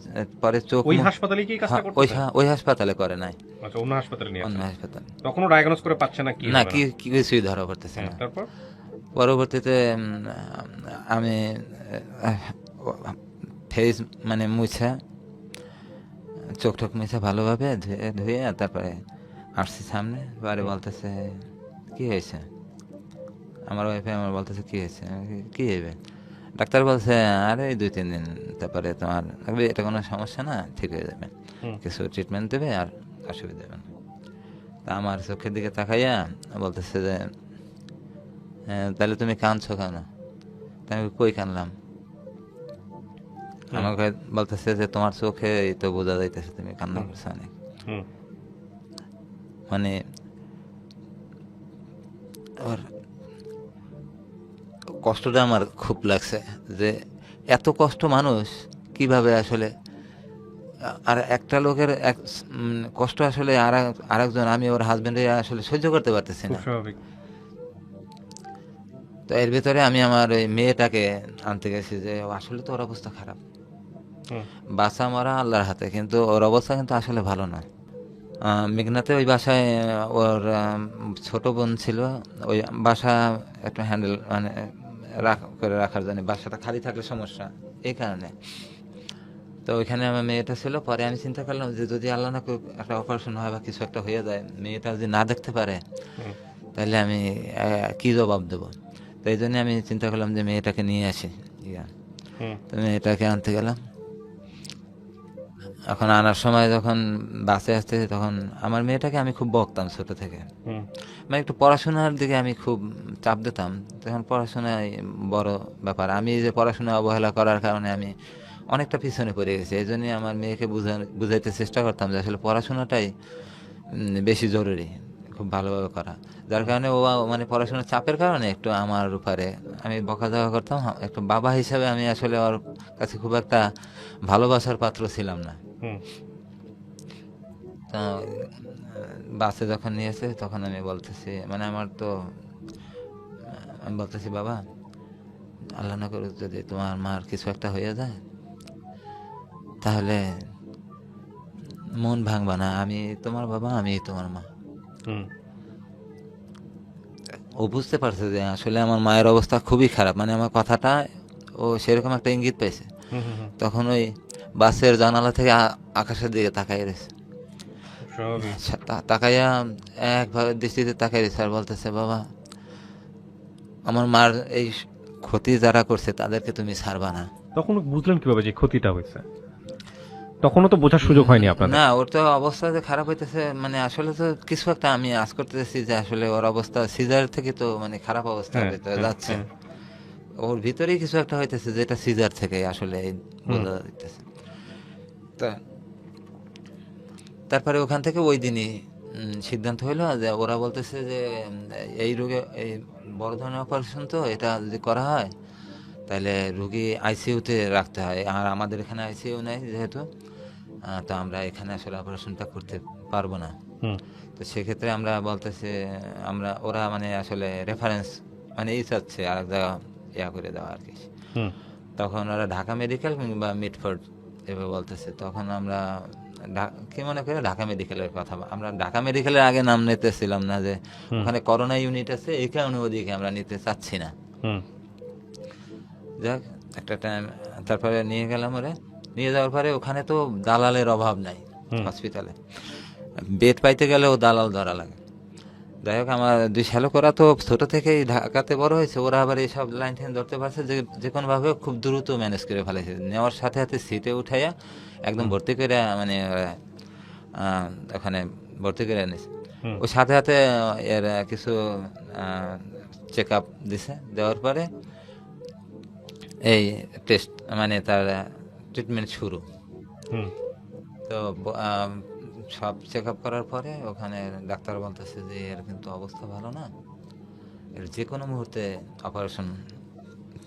পরে চোখ ওই মুখ, হাসপাতালে কি এই কাজটা হ্যাঁ, করতেছে? ওই হাসপাতালে করে নাই, আচ্ছা, অন্য হাসপাতালে নিয়ে অন্য আসেন। হাসপাতালে। তখনও ডায়াগনোজ করে পাচ্ছে না কি না, হবে কি না। কি কিছুই ধরা পড়তেছে হ্যাঁ, না। তারপর? পরবর্তীতে আমি ফেস মানে মুছে, চোখ টোক মুছে ভালোভাবে ধুয়ে তারপরে আসছি সামনে, বারে বলতেছে কি হয়েছে, আমার ওয়াইফে আমার বলতেছে কি হয়েছে, আমি বলি, কি হবে? ডাক্তার বলছে আরে 2-3 দিন, তারপরে তোমার এটা কোনো সমস্যা না, ঠিক হয়ে যাবে, হুম। কিছু ট্রিটমেন্ট দেবে আর অসুবিধা হবে না। তা আমার চোখের দিকে তাকাইয়া বলতেছে যে তাহলে তুমি কাঁদছো কেন? তা আমি কই কানলাম? আমাকে বলতেছে যে তোমার চোখে তো বোঝা যাইতেছে তুমি কান্না করছো অনেক। হুম। মানে ওর কষ্টটা আমার খুব লাগছে, যে এত কষ্ট মানুষ কিভাবে আসলে, আর একটা লোকের কষ্ট আসলে আরেকজন, আমি ওর হাজবেন্ডে আসলে সহ্য করতে পারতেছি খুব না। স্বাভাবিক। তো এর ভিতরে আমি আমার ওই মেয়েটাকে আনতে গেছি, যে আসলে তো ওর অবস্থা খারাপ, হুম। বাঁচা মরা আল্লাহর হাতে, কিন্তু ওর অবস্থা কিন্তু আসলে ভালো না। মেঘনাতে ওই বাসায় ওর ছোট বোন ছিল, ওই বাসা একটু হ্যান্ডেল মানে করে রাখার জন্য, বাসাটা খালি থাকলে সমস্যা, এই কারণে। তো ওইখানে আমার মেয়েটা ছিল, পরে আমি চিন্তা করলাম যে যদি আল্লাহ না করুক একটা অপারেশন হয় বা কিছু একটা হয়ে যায়, মেয়েটা যদি না দেখতে পারে হুম। তাহলে আমি কি জবাব দেবো। তো এই জন্য আমি চিন্তা করলাম যে মেয়েটাকে নিয়ে আসি। হুম। তো মেয়েটাকে আনতে গেলাম। এখন আনার সময় যখন বাসে আসতে, তখন আমার মেয়েটাকে আমি খুব বকতাম ছোট থেকে, হুম। মানে একটু পড়াশোনার দিকে আমি খুব চাপ দিতাম, তখন পড়াশোনায় বড় ব্যাপার। আমি এই যে পড়াশোনা অবহেলা করার কারণে আমি অনেকটা পিছনে পড়ে গেছি, এই জন্যই আমার মেয়েকে বুঝাইতে চেষ্টা করতাম যে আসলে পড়াশোনাটাই বেশি জরুরি, খুব ভালোভাবে করা। যার কারণে ও মানে পড়াশোনার চাপের কারণে একটু আমার উপরে আমি বকাঝকা করতাম, একটু বাবা হিসাবে আমি আসলে ওর কাছে খুব একটা ভালোবাসার পাত্র ছিলাম না। হুম। তো বাসে যখন নিয়েছে তখন আমি বলতেছি, মানে আমার তো আমি বলতেছি বাবা, আল্লাহ না করুক যদি তোমার মার কিছু একটা হয়ে যায় তাহলে মন ভাঙবা না, আমি তোমার বাবা, আমি তোমার মা। হুম। ও বুঝতে পারছে যে আসলে আমার মায়ের অবস্থা খুবই খারাপ, মানে আমার কথাটা ও সেরকম একটা ইঙ্গিত পেয়েছে। হুম। হুম। তখন ওই বাসের জানালা থেকে আকাশের দিকে তাকাই রয়েছে, খুব স্বাভাবিক। তাকাইয়া একভাবে দৃষ্টিতে তাকাই রয়েছে আর বলতেছে বাবা, আমার মার এই ক্ষতি যারা করছে তাদেরকে তুমি ছাড়বা না। তখন বুঝলেন কিভাবে যে ক্ষতিটা হয়েছে? তখনও তো বোঝার সুযোগ হয়নি আপনাদের। না, ওর তো অবস্থা যে খারাপ হইতেছে, মানে আসলে তো কিছু একটা আমি আজ করতেছি যে আসলে ওর অবস্থা সিজার থেকে তো মানে খারাপ অবস্থার হ্যাঁ, ভিতরে হ্যাঁ, যাচ্ছে, হ্যাঁ। ওর ভিতরেই কিছু একটা হইতেছে যেটা সিজার থেকে আসলে বোঝা যাইতেছে। তা তারপরে ওখান থেকে ওই দিনই সিদ্ধান্ত হইলো যে ওরা বলতেছে যে এই রোগে এই বড় ধরনের অপারেশন, তো এটা যদি করা হয় তাহলে রুগী আইসিইউতে রাখতে হয়, আর আমাদের এখানে আইসিইউ নেই যেহেতু, তো আমরা এখানে আসলে অপারেশনটা করতে পারবো না। হুম। তো সেক্ষেত্রে আমরা বলতেছে, ওরা মানে আসলে রেফারেন্স মানে এই চাচ্ছে আর এক জায়গা করে দেওয়া আর কি। হুম। তখন ওরা ঢাকা মেডিকেল কিংবা মিটফোর্ড এভাবে বলতেছে, তখন আমরা কি মনে করে ঢাকা মেডিকেলের কথা, আমরা ঢাকা মেডিকেলের আগে নাম নিতেছিলাম না, যে ওখানে করোনা ইউনিট আছে এই কারণে ওদিকে আমরা নিতে চাচ্ছি না। হুম যাক একটা টাইম তারপরে নিয়ে গেলাম, ওরে নিয়ে যাওয়ার পরে ওখানে তো দালালের অভাব নাই হসপিটালে, বেড পাইতে গেলেও দালাল ধরা লাগে। যাই হোক আমার দুই শ্যালক, ওরা তো ছোট থেকেই ঢাকাতে বড় হয়েছে, ওরা আবার এইসব লাইন ঠাইন ধরতে পারছে, যে কোনোভাবে খুব দ্রুত ম্যানেজ করে ফেলেছে। নেওয়ার সাথে সাথে সিটে উঠাইয়া একদম ভর্তি করে মানে ওখানে ভর্তি করে এনেছে। ওই সাথে সাথে এর কিছু চেক আপ দিছে, দেওয়ার পরে এই টেস্ট মানে তার ট্রিটমেন্ট শুরু। তো সব চেক আপ করার পরে ওখানে ডাক্তার বলতেছে যে এর কিন্তু অবস্থা ভালো না, এর যে কোনো মুহূর্তে অপারেশন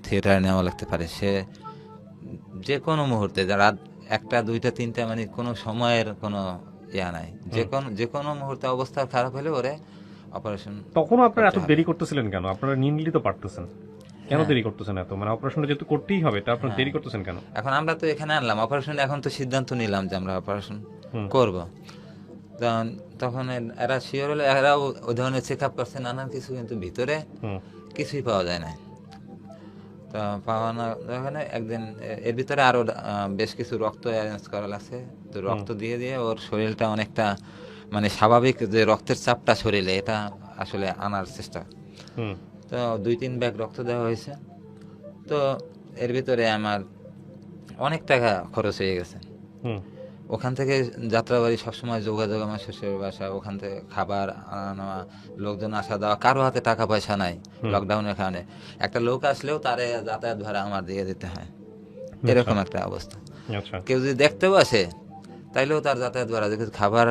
থিয়েটারে নেওয়া লাগতে পারে। সে যে কোনো মুহূর্তে, রাত 1টা 2টা 3টা মানে কোনো সময়ের কোনো ইয়া নাই, যে কোনো মুহূর্তে অবস্থা খারাপ হলে ওরে অপারেশন। তখন আপনারা এত দেরি করতেছিলেন কেন? আপনারা নিয়ে তো পারতেছেন, কেন দেরি করতেছেন এত? মানে অপারেশনটা যেহেতু করতেই হবে, তা আপনারা দেরি করতেছেন কেন? এখন আমরা তো এখানে আনলাম অপারেশন, এখন তো সিদ্ধান্ত নিলাম যে আমরা অপারেশন করব। তখন এরা শিওর হলে, এরাও ওই ধরনের চেক আপ করছে নানান কিছু, কিন্তু ভিতরে কিছুই পাওয়া যায় না। তো পাওয়া না ওখানে একদিন এর ভিতরে আরো বেশ কিছু রক্ত অ্যারেঞ্জ করা লাগছে। তো রক্ত দিয়ে দিয়ে ওর শরীরটা অনেকটা মানে স্বাভাবিক যে রক্তের চাপটা শরীরে, এটা আসলে আনার চেষ্টা। তো 2-3 ব্যাগ রক্ত দেওয়া হয়েছে। তো এর ভিতরে আমার অনেক টাকা খরচ হয়ে গেছে। ওখান থেকে যাত্রাবাড়ি সবসময় যোগাযোগ, আমার শ্বশুর বাসা, ওখান থেকে খাবার আনা, লোকজন আসা দেওয়া, কারো হাতে টাকা পয়সা নাই লকডাউনের কারণে। একটা লোক আসলেও তারে যাতায়াত ভাড়া আমার দিয়ে দিতে হয়, এরকম একটা অবস্থা। কেউ যদি দেখতেও আসে তাইলেও তার যাতায়াত ভাড়া, যদি খাবার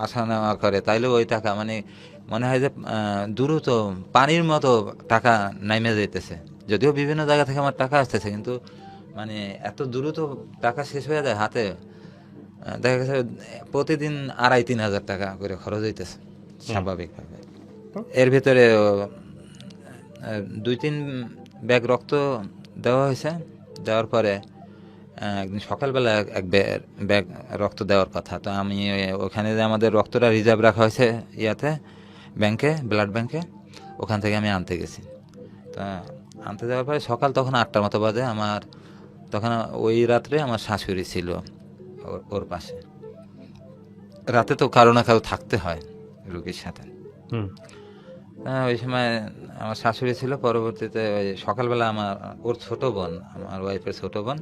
আসা নেওয়া করে তাইলেও ওই টাকা মানে মনে হয় যে দ্রুত পানির মতো টাকা নাইমে যেতেছে। যদিও বিভিন্ন জায়গা থেকে আমার টাকা আসতেছে, কিন্তু মানে এত দ্রুত টাকা শেষ হয়ে যায় হাতে। দেখা গেছে প্রতিদিন 2,500-3 হাজার টাকা করে খরচ হইতেছে স্বাভাবিকভাবে। এর ভিতরে 2-3 ব্যাগ রক্ত দেওয়া হয়েছে। দেওয়ার পরে একদিন সকালবেলা এক ব্যাগ রক্ত দেওয়ার কথা। তো আমি ওখানে যে আমাদের রক্তটা রিজার্ভ রাখা হয়েছে ইয়াতে ব্যাংকে, ব্লাড ব্যাংকে, ওখান থেকে আমি আনতে গেছি। তা আনতে যাওয়ার পরে সকাল তখন 8টার মতো বাজে। আমার তখন ওই রাত্রে আমার শাশুড়ি ছিল ওর পাশে। রাতে তো কারো না কারো থাকতে হয় রোগীর সাথে। ওই সময় আমার শাশুড়ি ছিল। পরবর্তীতে ওই সকালবেলা ওর ছোট বোন, আমার ওয়াইফের ছোট বোন,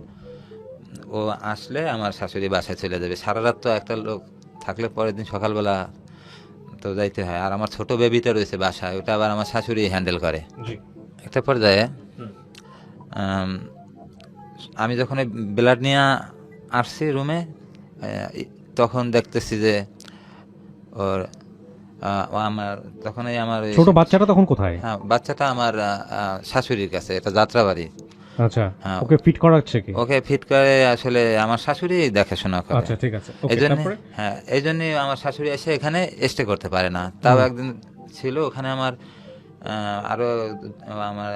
ও আসলে আমার শাশুড়ি বাসায় চলে যাবে। সারা রাত তো একটা লোক থাকলে পরের দিন সকালবেলা তো যাইতে হয়। আর আমার ছোট বেবিটা রয়েছে বাসায়, ওটা আবার আমার শাশুড়ি হ্যান্ডেল করে। একটা পর্যায়ে আমি যখন ব্লাড নিয়ে আসছি রুমে, তখন দেখতেছি যে ওর আমার তখন আমার ছোট বাচ্চাটা তখন কোথায়? হ্যাঁ, বাচ্চাটা আমার শাশুড়ির কাছে, এটা যাত্রাবাড়ি। আচ্ছা, ওকে ফিট করাচ্ছে কি? ওকে ফিট করে আসলে আমার শাশুড়ি দেখাশোনা করে। আচ্ছা, ঠিক আছে। হ্যাঁ, এই জন্য আমার শাশুড়ি এসে এখানে স্টে করতে পারে না। তাও একদিন ছিল ওখানে আমার আরো আমার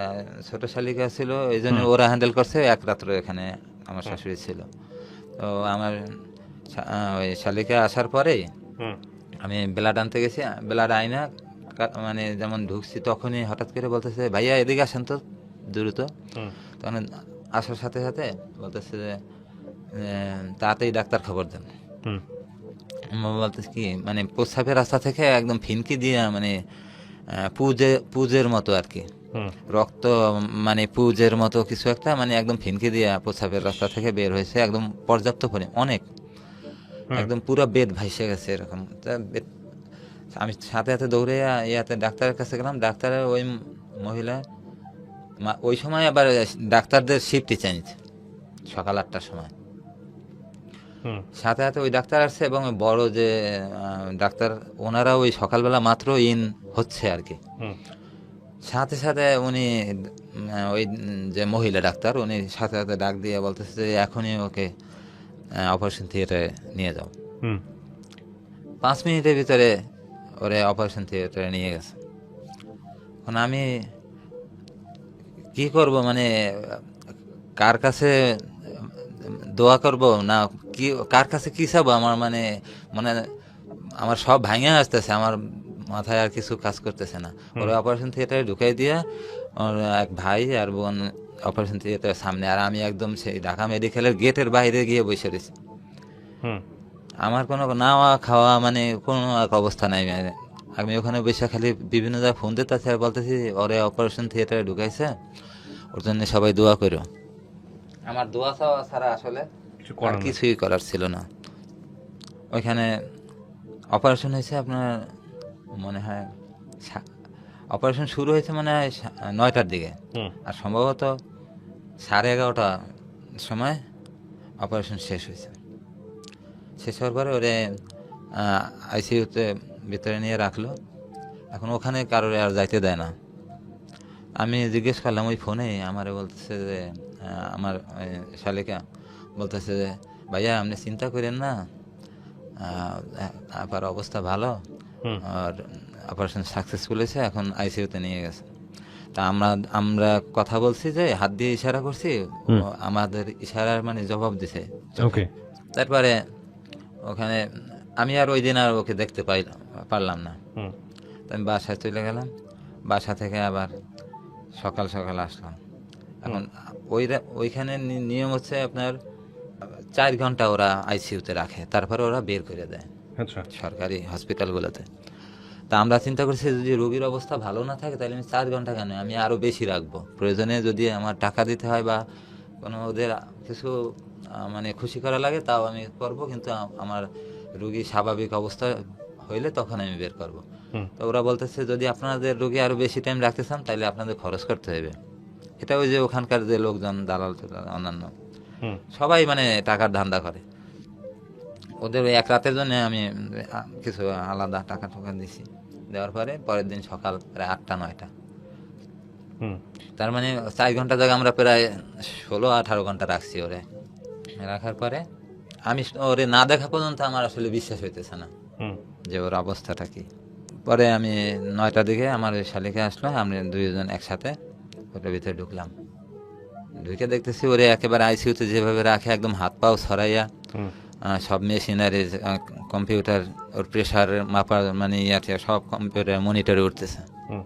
ছোট শালিকা ছিল, এই জন্য ওরা হ্যান্ডেল করছে। এক রাত্র এখানে আমার শাশুড়ি ছিল। তো আমার ওই শালিকা আসার পরেই আমি ব্লাড আনতে গেছি। ব্লাড আইনা মানে যেমন ঢুকছি, তখনই হঠাৎ করে বলতেছে, ভাইয়া এদিকে আসেন তো দ্রুত। তখন আসার সাথে সাথে বলতেছে যে তাড়াতাড়ি ডাক্তার খবর দেন। বলতেছে কি, মানে প্রস্রাবের রাস্তা থেকে একদম ফিনকি দিয়ে, মানে পুজের মতো আর কি, রক্ত মানে পুজের মতো কিছু একটা, মানে একদম ফিনকি দিয়ে প্রস্রাবের রাস্তা থেকে বের হয়েছে, একদম পর্যাপ্ত পরিমাণ, অনেক, একদম পুরো বেদ ভাইসে গেছে এরকম। আমি সাথে সাথে দৌড়ে ইয়াতে ডাক্তারের কাছে গেলাম। ডাক্তারের ওই মহিলা, ওই সময় আবার ডাক্তারদের শিফটই চেঞ্জ, সকাল 8টার সময়। সাথে সাথে ওই ডাক্তার আসছে, এবং বড় যে ডাক্তার, ওনারা ওই সকালবেলা মাত্র ইন হচ্ছে আর কি। সাথে সাথে উনি ওই যে মহিলা ডাক্তার, উনি সাথে সাথে ডাক দিয়ে বলতেছে যে এখনই ওকে অপারেশন থিয়েটারে নিয়ে যাও। 5 মিনিটের ভিতরে ওরে অপারেশন থিয়েটারে নিয়ে গেছে। এখন আমি কি করব, মানে কার কাছে দোয়া করব না কি কার কাছে কি চাবো, আমার মানে মানে আমার সব ভাঙে আসতেছে, আমার মাথায় আর কিছু কাজ করতেছে না। ওরা অপারেশন থিয়েটারে ঢুকাই দিয়ে ওর এক ভাই আর বোন অপারেশন থিয়েটারের সামনে, আর আমি একদম সেই ঢাকা মেডিকেলের গেটের বাইরে গিয়ে বসে রয়েছি। হুম আমার কোনো নাওয়া খাওয়া মানে কোনো এক অবস্থা নাই। আমি ওখানে বসে খালি বিভিন্ন জায়গায় ফোন দিতেছি আর বলতেছি ওরে অপারেশন থিয়েটারে ঢুকাইছে, ওর জন্য সবাই দোয়া করো। আমার দোয়া চাওয়া ছাড়া আসলে কিছু আর করার নেই। কিছুই করার ছিল না। ওইখানে অপারেশন হয়েছে আপনার মনে হয় অপারেশন শুরু হয়েছে মানে 9টার দিকে, হুম আর সম্ভবত 11:30 সময় অপারেশন শেষ হয়েছে। শেষ হওয়ার পরে ওরে আইসিইউতে ভিতরে নিয়ে রাখলো। এখন ওখানে কারোর আর যাইতে দেয় না। আমি জিজ্ঞেস করলাম ওই ফোনে, আমারে বলতেছে যে আমার শালিকা বলতেছে যে ভাইয়া আপনি চিন্তা করেন না, আপনার অবস্থা ভালো, হুম আর অপারেশন সাকসেসফুল হয়েছে, এখন আইসিইউতে নিয়ে গেছে। তা আমরা আমরা কথা বলছি যে হাত দিয়ে ইশারা করছি, ও আমাদের ইশারার মানে জবাব দিছে। ওকে তারপরে ওখানে আমি আর ওই দিন আর ওকে দেখতে পারলাম না। হুম তো আমি বাসায় চলে গেলাম, বাসা থেকে আবার সকাল সকাল আসলাম। এখন ওইখানে নিয়ম হচ্ছে আপনার 4 ঘন্টা ওরা আইসিইউতে রাখে, তারপরে ওরা বের করে দেয় আচ্ছা সরকারি হসপিটালগুলোতে। তা আমরা চিন্তা করছি যদি রোগীর অবস্থা ভালো না থাকে তাহলে আমি 4 ঘন্টা কেন, আমি আরও বেশি রাখবো, প্রয়োজনে যদি আমার টাকা দিতে হয় বা কোনো ওদের কিছু মানে খুশি করা লাগে তাও আমি করব, কিন্তু আমার রোগী স্বাভাবিক অবস্থা হইলে তখন আমি বের করব। হুম তো ওরা বলতেছে যদি আপনাদের রোগী আরও বেশি টাইম রাখতে চান তাহলে আপনাদের খরচ করতে হবে। এটা ওই যে ওখানকার যে লোকজন দালাল অন্যান্য হুম সবাই মানে টাকার ধান্দা করে। ওদের ওই এক রাতের জন্য আমি কিছু আলাদা টাকা টোকা দিছি, দেওয়ার পরে পরের দিন সকাল প্রায় 8টা 9টা, হুম তার মানে 4 ঘন্টা জায়গায় আমরা প্রায় 16-18 ঘন্টা রাখছি ওরে। রাখার পরে আমি ওরে না দেখা পর্যন্ত আমার আসলে বিশ্বাস হইতেছে না হুম যে ওর অবস্থাটা কি। পরে আমি 9টার দিকে আমার ওই শালিকা আসলো, আমরা দুইজন একসাথে ওটার ভিতরে ঢুকলাম। ঢুকে দেখতেছি ওরে একেবারে আইসিইউতে যেভাবে রাখে একদম হাত পাও ছড়াইয়া, হুম সব মেশিনারি কম্পিউটার, ওর প্রেশার মাপার মানে ইয়াতে সব কম্পিউটার মনিটরে উঠতেছে। হুম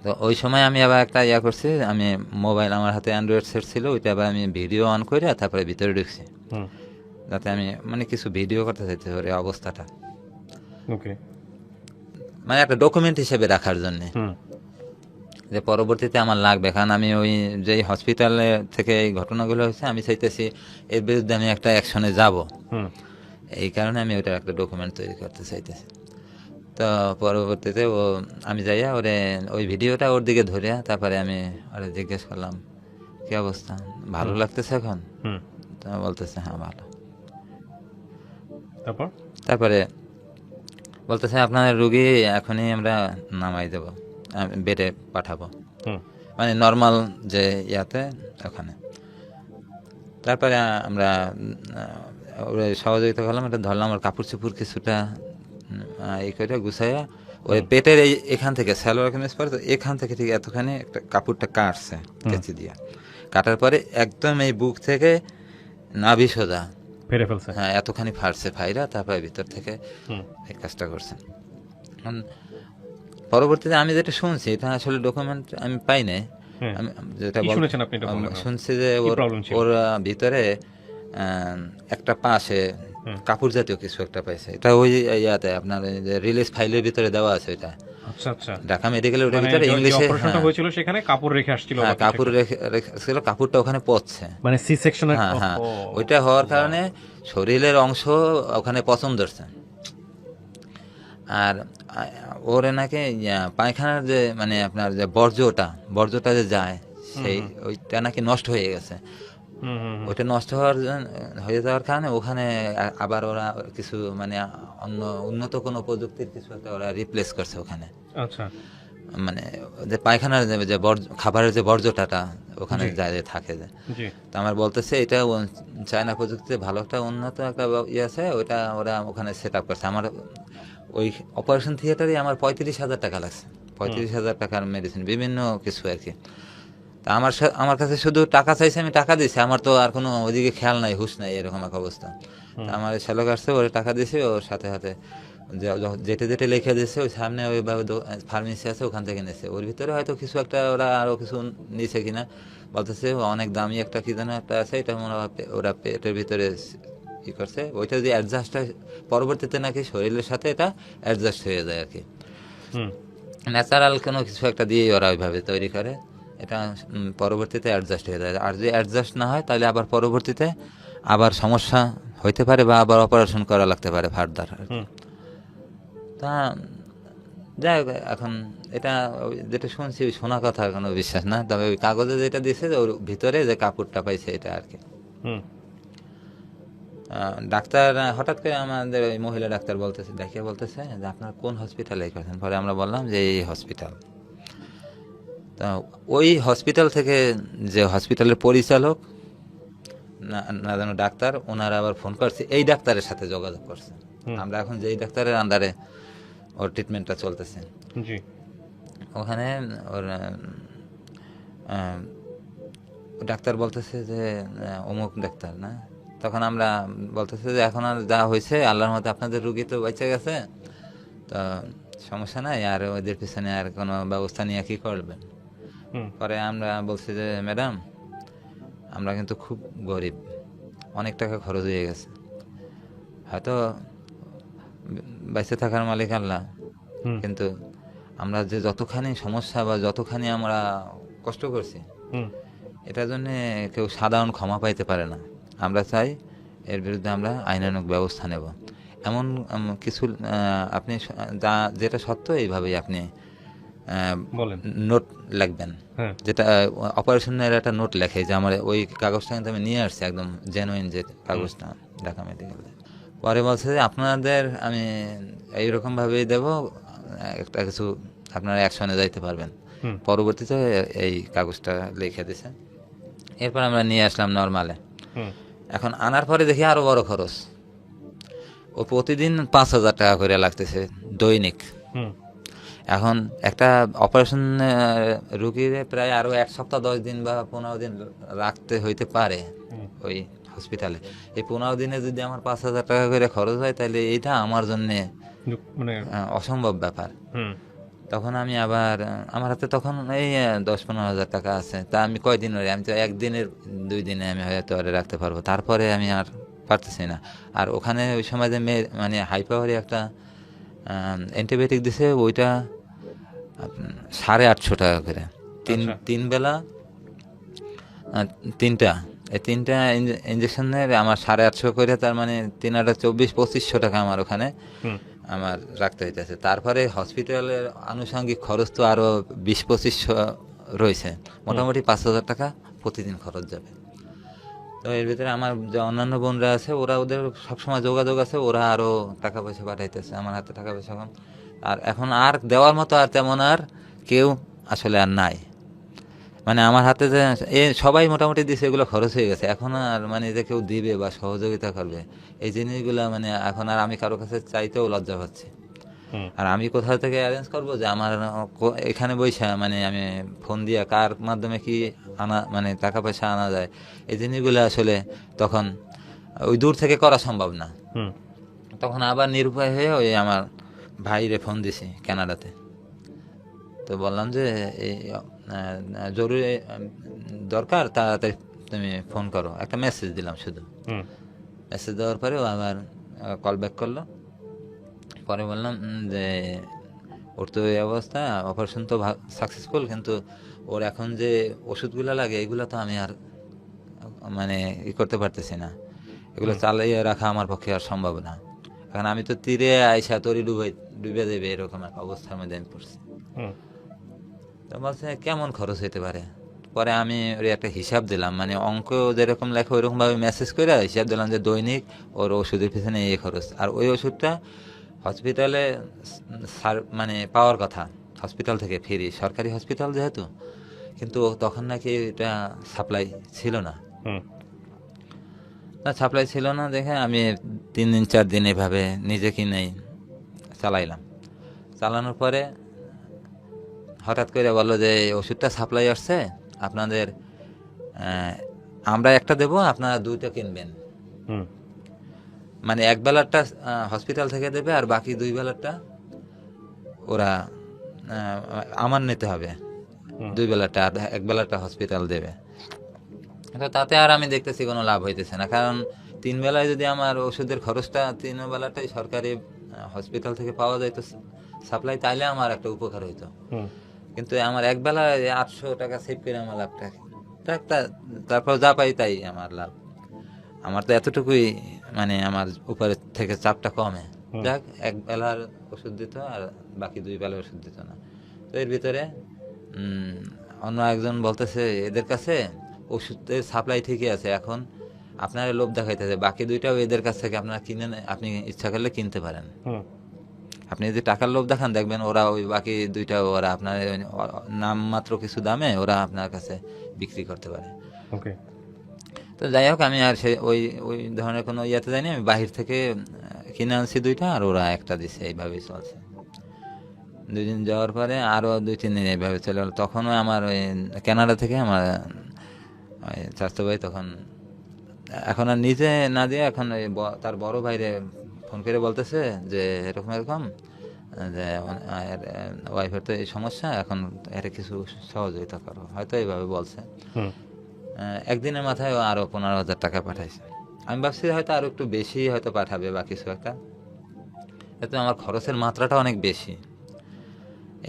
তো ওই সময় আমি আবার একটা ইয়া করছি, আমি মোবাইল আমার হাতে অ্যান্ড্রয়েড সেট ছিল, ওইটা আবার আমি ভিডিও অন করে তারপরে ভিতরে ঢুকছি, হুম যাতে আমি মানে কিছু ভিডিও করতে চাইতে ওর এই অবস্থাটা, ওকে মানে একটা ডকুমেন্ট হিসেবে রাখার জন্যে, হুম যে পরবর্তীতে আমার লাগবে। কারণ আমি ওই যেই হসপিটালে থেকে এই ঘটনাগুলো হয়েছে আমি চাইতেছি এর বিরুদ্ধে আমি একটা অ্যাকশনে যাব, হুম এই কারণে আমি ওইটার একটা ডকুমেন্ট তৈরি করতে চাইতেছি। তো পরবর্তীতে আমি যাইয়া ওরে ওই ভিডিওটা ওর দিকে ধরিয়া তারপরে আমি ওরে জিজ্ঞেস করলাম কি অবস্থা, ভালো লাগতেছে এখন? হুম তো বলতেছে হ্যাঁ ভালো। তারপর তারপরে বলতেছে আপনার রুগী এখনই আমরা নামাই দেব, বেডে পাঠাবো, হুম মানে নর্মাল যে ইয়াতে ওখানে। তারপরে আমরা ওরে সহযোগিতা করলাম, এটা ধরলাম ওর কাপড় চোপড় কিছুটা এই করে গুছাইয়া ওই পেটের এখান থেকে স্যালোয়ার কামিজ পরে তো এখান থেকে ঠিক এতখানি একটা কাপড়টা কাটছে কেচি দিয়া, কাটার পরে একদম এই বুক থেকে নাভি সোজা ফেরে ফেলছে। হ্যাঁ এতখানি ফাটছে ফাইরা, তারপরে ভিতর থেকে হুম এই কাজটা করছে। পরবর্তীতে আমি যেটা শুনছি এটা আসলে ডকুমেন্ট আমি পাই নাই, হ্যাঁ আমি যেটা কি শুনেছেন আপনি এটা বলবেন? শুনছি যে কি ওর problem ছিল? ওর ভিতরে একটা পাশে হুম। কাপড় জাতীয় কিছু একটা পাইছে, এটা ওই ইয়াতে আপনার এই যে রিলিজ ফাইলের ভিতরে দেওয়া আছে, ওইটা আচ্ছা আচ্ছা ঢাকা মেডিকেলের ওটার মানে ভিতরে ইংলিশে অপারেশনটা হয়েছিল সেখানে কাপড় রেখে আসছিল হ্যাঁ বা কিছু কাপড় একটা। রেখেছিল, কাপড়টা ওখানে পচছে। মানে সি সেকশনের হ্যাঁ হ্যাঁ ওইটা হওয়ার কারণে শরীরের অংশ ওখানে পছন্দ ধরছে। আর ওরে নাকি পায়খানার যে মানে আপনার যে বর্জ্যটা যে যায় সেই ওইটা নাকি নষ্ট হয়ে গেছে। হুম হুম হুম। ওইটা নষ্ট হয়ে যাওয়ার কারণে ওখানে আবার ওরা কিছু মানে অন্য উন্নত কোনো প্রযুক্তির কিছু একটা ওরা রিপ্লেস করছে ওখানে, আচ্ছা মানে যে পায়খানার যে খাবারের যে বর্জ্যটা ওখানে যায় থাকে যে। জি তো আমার বলতেছে এটা চায়না প্রযুক্তিতে ভালো একটা উন্নত একটা ইয়ে আছে, ওইটা ওরা ওখানে সেট আপ করছে। আমার ওই অপারেশন থিয়েটারে আমার 35,000 টাকা লাগছে, 35,000 টাকার মেডিসিন বিভিন্ন কিছু আর কি। তা আমার কাছে শুধু টাকা চাইছে, আমি টাকা দিছি, আমার তো আর কোনো ওইদিকে খেয়াল নাই, হুঁশ নাই, এরকম এক অবস্থা। তা আমার শ্যালক আসছে, ওর টাকা দিছি, ওর সাথে সাথে যেতে যেতে লিখে দিচ্ছে, ওই সামনে ওইভাবে ফার্মেসি আছে, ওখান থেকে নিছে। ওর ভিতরে হয়তো কিছু একটা ওরা আরো কিছু নিছে কিনা, বলতেছে অনেক দামি একটা কি যেন একটা আছে, এটা মনে হয় ওরা পেটের ভিতরে ই করছে, ওইটা যদি অ্যাডজাস্ট হয় পরবর্তীতে নাকি শরীরের সাথে এটা অ্যাডজাস্ট হয়ে যায় আর কি। ন্যাচারাল কোনো কিছু একটা দিয়ে ওরা ওইভাবে তৈরি করে, এটা পরবর্তীতে অ্যাডজাস্ট হয়ে যায়। আর যদি অ্যাডজাস্ট না হয় তাহলে আবার পরবর্তীতে আবার সমস্যা হইতে পারে, বা আবার অপারেশন করা লাগতে পারে ফার্দার। তা যাই হোক, এখন এটা যেটা শুনছি ওই শোনা কথা, কোনো বিশ্বাস না, তবে ওই কাগজে যেটা দিছে ওর ভিতরে যে কাপড়টা পাইছে এটা আর কি। ডাক্তার হঠাৎ করে আমাদের ওই মহিলা ডাক্তার বলতেছে, দেখিয়ে বলতেছে যে আপনার কোন হসপিটালে করেছেন। পরে আমরা বললাম যে এই হসপিটাল। তা ওই হসপিটাল থেকে যে হসপিটালের পরিচালক না জানো ডাক্তার, ওনারা আবার ফোন করছে, এই ডাক্তারের সাথে যোগাযোগ করছে। আমরা এখন যেই ডাক্তারের আন্ডারে ওর ট্রিটমেন্টটা চলতেছে, ওখানে ওর ডাক্তার বলতেছে যে অমুক ডাক্তার না। তখন আমরা বলতেছে যে এখন আর যা হয়েছে আল্লাহর মতে আপনাদের রুগী তো বেঁচে গেছে, তো সমস্যা নাই, আর ওদের পিছনে আর কোনো ব্যবস্থা নিয়ে কি করবেন। পরে আমরা বলছি যে ম্যাডাম, আমরা কিন্তু খুব গরিব, অনেক টাকা খরচ হয়ে গেছে, হয়তো বেঁচে থাকার মালিক আল্লাহ, কিন্তু আমরা যে যতখানি সমস্যা বা যতখানি আমরা কষ্ট করছি, এটার জন্য কেউ সাধারণ ক্ষমা পাইতে পারে না। আমরা চাই এর বিরুদ্ধে আমরা আইনানুগ ব্যবস্থা নেব। এমন কিছু আপনি যেটা সত্য এইভাবেই আপনি নোট লিখবেন, যেটা অপারেশনের একটা নোট লেখে যে আমার ওই কাগজটা কিন্তু আমি নিয়ে আসছি, একদম জেনুইন যে কাগজটা ঢাকা মেডিকেলে। পরে বলছে যে আপনাদের আমি এইরকমভাবেই দেবো, একটা কিছু আপনারা অ্যাকশনে যাইতে পারবেন। পরবর্তীতে এই কাগজটা লিখে দিছে। এরপর আমরা নিয়ে আসলাম নর্মালে। এখন আনার পরে দেখি আরো বড় খরচ, ও প্রতিদিন 5,000 টাকা করে লাগতেছে দৈনিক। এখন একটা অপারেশন রুগীর প্রায় আরো 1 সপ্তাহ 10 দিন বা 15 দিন রাখতে হইতে পারে ওই হসপিটালে। এই 15 দিনে যদি আমার 5,000 টাকা করে খরচ হয়, তাহলে এইটা আমার জন্য মানে অসম্ভব ব্যাপার। তখন আমি আবার আমার হাতে তখন এই 10-15 হাজার টাকা আছে, তা আমি কয়দিন ধরে, আমি তো একদিনের 2 দিনে আমি হয়তো আর রাখতে পারবো, তারপরে আমি আর পারতেছি না। আর ওখানে ওই সময় যে মানে হাই পাওয়ারে একটা অ্যান্টিবায়োটিক দিছে, ওইটা 850 টাকা করে, তিন বেলা 3টা, এই 3টা ইঞ্জেকশনের আমার 850 করে, তার মানে 3-24-2500 টাকা আমার ওখানে আমার রাখতে হইতেছে। তারপরে হসপিটালের আনুষঙ্গিক খরচ তো আরো 20-2500 রয়েছে, মোটামুটি 5,000 টাকা প্রতিদিন খরচ যাবে। তো এর ভিতরে আমার যে অন্যান্য বোনরা আছে, ওরা ওদের সবসময় যোগাযোগ আছে, ওরা আরো টাকা পয়সা পাঠাইতেছে, আমার হাতে টাকা পয়সা কম। আর এখন আর দেওয়ার মতো আর তেমন আর কেউ আসলে আর নাই, মানে আমার হাতে যে সবাই মোটামুটি দিছে, এগুলো খরচ হয়ে গেছে। এখন আর মানে যে কেউ দিবে বা সহযোগিতা করবে, এই জিনিসগুলো মানে এখন আর আমি কারো কাছে চাইতেও লজ্জা পাচ্ছি। আর আমি কোথা থেকে অ্যারেঞ্জ করবো যে আমার এখানে বৈশা মানে আমি ফোন দিয়ে কার মাধ্যমে কি আনা, মানে টাকা পয়সা আনা যায়, এই জিনিসগুলো আসলে তখন ওই দূর থেকে করা সম্ভব না। তখন আবার নিরুপায় হয়ে ওই আমার ভাইরে ফোন দিছি কানাডাতে। তো বললাম যে এই জরুরি দরকার, তাড়াতাড়ি তুমি ফোন করো, একটা মেসেজ দিলাম শুধু। মেসেজ দেওয়ার পরে ও আবার কল ব্যাক করলো। পরে বললাম যে ওর তো এই অবস্থা, অপারেশন তো সাকসেসফুল, কিন্তু ওর এখন যে ওষুধগুলো লাগে এগুলো তো আমি আর মানে করতে পারতেছি না, এগুলো চালিয়ে রাখা আমার পক্ষে আর সম্ভব না। এখন আমি তো তীরে আইসা তরি ডুবে দেবে এরকম এক অবস্থার মধ্যে আমি পড়ছি। তো বলছে কেমন খরচ হইতে পারে। পরে আমি ওর একটা হিসাব দিলাম, মানে অঙ্ক যেরকম লেখা ওইরকম ভাবে মেসেজ করে হিসাব দিলাম যে দৈনিক ওর ওষুধের পিছনে এই খরচ। আর ওই ওষুধটা হসপিটালে মানে পাওয়ার কথা, হসপিটাল থেকে ফ্রি, সরকারি হসপিটাল যেহেতু, কিন্তু তখন নাকি এটা সাপ্লাই ছিল না। সাপ্লাই ছিল না দেখে আমি 3-4 দিন এভাবে নিজে কিনেই চালাইলাম। চালানোর পরে হঠাৎ করে বললো যে ওষুধটা সাপ্লাই আসছে, আপনাদের আমরা একটা দেবো, আপনারা দুইটা কিনবেন। হুম মানে এক বেলারটা হসপিটাল থেকে দেবে, আর বাকি 2 বেলারটা ওরা আমার নিতে হবে। 2 বেলারটা আর 1 বেলারটা হসপিটাল দেবে। তো তাতে আর আমি দেখতেছি কোনো লাভ হইতেছে না, কারণ 3 বেলায় যদি আমার ওষুধের খরচটা 3 বেলাটাই সরকারি হসপিটাল থেকে পাওয়া যাইতো সাপ্লাই, তাইলে আমার একটা উপকার হইতো। হুম কিন্তু আমার এক বেলায় 800 টাকা সেভ করে আমার লাভটা একটা, তারপর যা পাই তাই আমার লাভ। আমার তো এতটুকুই, মানে আমার উপরের থেকে চাপটা কমে। যাক, এক বেলার ওষুধ দিত আর বাকি 2 বেলার ওষুধ দিত না। তো এর ভিতরে অন্য একজন বলতেছে এদের কাছে ওষুধের সাপ্লাই ঠিকই আছে, এখন আপনারা লোভ দেখাইতেছে, বাকি 2টাও এদের কাছ থেকে আপনারা কিনে আপনি ইচ্ছা করলে কিনতে পারেন। হুম আপনি যদি টাকার লোভ দেখান, দেখবেন ওরা ওই বাকি 2টাও ওরা আপনার নামমাত্র কিছু দামে ওরা আপনার কাছে বিক্রি করতে পারে। ওকে তো যাই হোক, আমি আর সে ওই ওই ধরনের কোনো ইয়েতে যাইনি, আমি বাহির থেকে কিনে আনছি 2টা, আর ওরা একটা দিছে, এইভাবেই চলছে। 2 দিন যাওয়ার পরে আরও 2-3 দিন এইভাবে চলে গেল। তখনও আমার ওই কানাডা থেকে আমার ওই চাচাতো ভাই তখন, এখন আর নিজে না দিয়ে এখন ওই তার বড় ভাইরে ফোন করে বলতেছে যে এরকম এরকম, যে ওয়াইফের তো এই সমস্যা, এখন এটা কিছু সহযোগিতা করো, হয়তো এইভাবে বলছে। হুম একদিনের মাথায় ও আরো 15,000 টাকা পাঠাইছে। আমি ভাবছি হয়তো আরো একটু বেশি হয়তো পাঠাবে বা কিছু একটা, এতে আমার খরচের মাত্রাটা অনেক বেশি।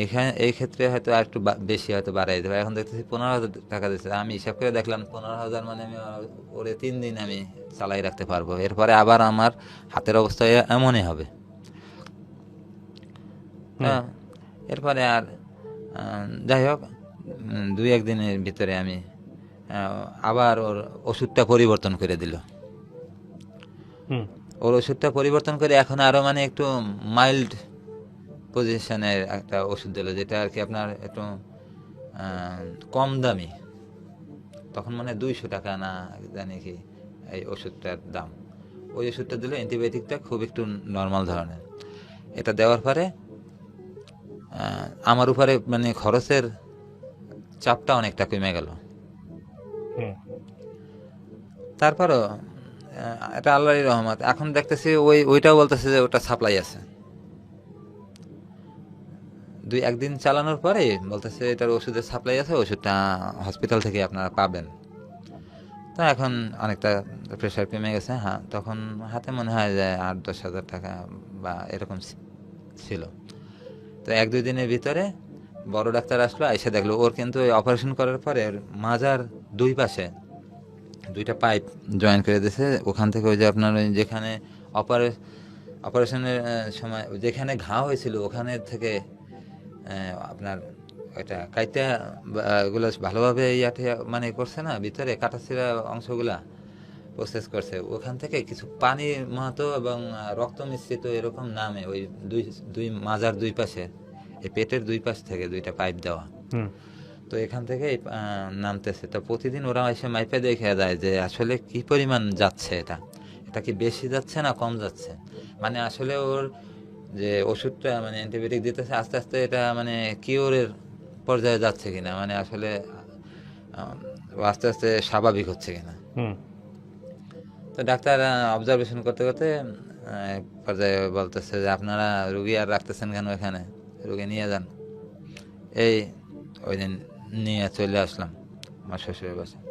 এখানে এই ক্ষেত্রে হয়তো আর একটু বেশি হয়তো বাড়াই দেবে। এখন দেখতেছি 15,000 টাকা দিচ্ছে, আমি হিসাব করে দেখলাম 15,000 মানে আমি ওরে 3 দিন আমি চালাই রাখতে পারবো, এরপরে আবার আমার হাতের অবস্থা এমনই হবে। হ্যাঁ, এরপরে আর যাই হোক, 2-1 দিনের ভিতরে আমি আবার ওর ওষুধটা পরিবর্তন করে দিল। হুম ওর ওষুধটা পরিবর্তন করে এখন আরো মানে একটু মাইল্ড পজিশনের একটা ওষুধ দিল, যেটা আর কি আপনার একটু কম দামি। তখন মানে 200 টাকা না জানি কি এই ওষুধটার দাম। ওই ওষুধটা দিল, অ্যান্টিবায়োটিকটা খুব একটু নর্মাল ধরনের। এটা দেওয়ার পরে আমার উপরে মানে খরচের চাপটা অনেকটা কমে গেল। হুম তারপরও এটা আল্লাহরই রহমত, এখন দেখতেছি ওইটাও বলতেছে যে ওটা সাপ্লাই আছে। 2-1 দিন চালানোর পরে বলতেছে এটার ওষুধের সাপ্লাই আছে, ওষুধটা হসপিটাল থেকে আপনারা পাবেন। তো এখন অনেকটা প্রেশার কমে গেছে। হ্যাঁ, তখন হাতে মনে হয় যে 8-10 হাজার টাকা বা এরকম ছিল। তো 1-2 দিনের ভিতরে বড় ডাক্তার আসলো, এসে দেখলো ওর কিন্তু অপারেশন করার পরে মাজার 2 পাশে 2টা পাইপ জয়েন করে দিয়েছে। ওখান থেকে ওই যে আপনার ওই যেখানে অপারেশনের সময় যেখানে ঘা হয়েছিল ওখানে থেকে আপনার ওইটা কাইটা এগুলো ভালোভাবে ইয়াতে মানে করছে না, ভিতরে কাটাছিরা অংশগুলা প্রসেস করছে, ওখান থেকে কিছু পানি মতো এবং রক্ত মিশ্রিত এরকম নামে ওই দুই মাজার 2 পাশে, এই পেটের 2 পাশ থেকে 2টা পাইপ দেওয়া। হুম তো এখান থেকে নামতেছে। তো প্রতিদিন ওরা এসে মাইপে দেখে যায় যে আসলে কি পরিমাণ যাচ্ছে, এটা কি বেশি যাচ্ছে না কম যাচ্ছে, মানে আসলে ওর যে ওষুধটা মানে অ্যান্টিবায়োটিক দিতেছে আস্তে আস্তে এটা মানে কিওরের পর্যায়ে যাচ্ছে কিনা, মানে আসলে আস্তে আস্তে স্বাভাবিক হচ্ছে কিনা। হুম তো ডাক্তার অবজারভেশন করতে করতে পর্যায়ে বলতেছে যে আপনারা রুগী আর রাখতেছেন কেন এখানে, রুগী নিয়ে যান। এই ওই দিন নিয়ে চলে আসলাম আমার শ্বশুরের বাসায়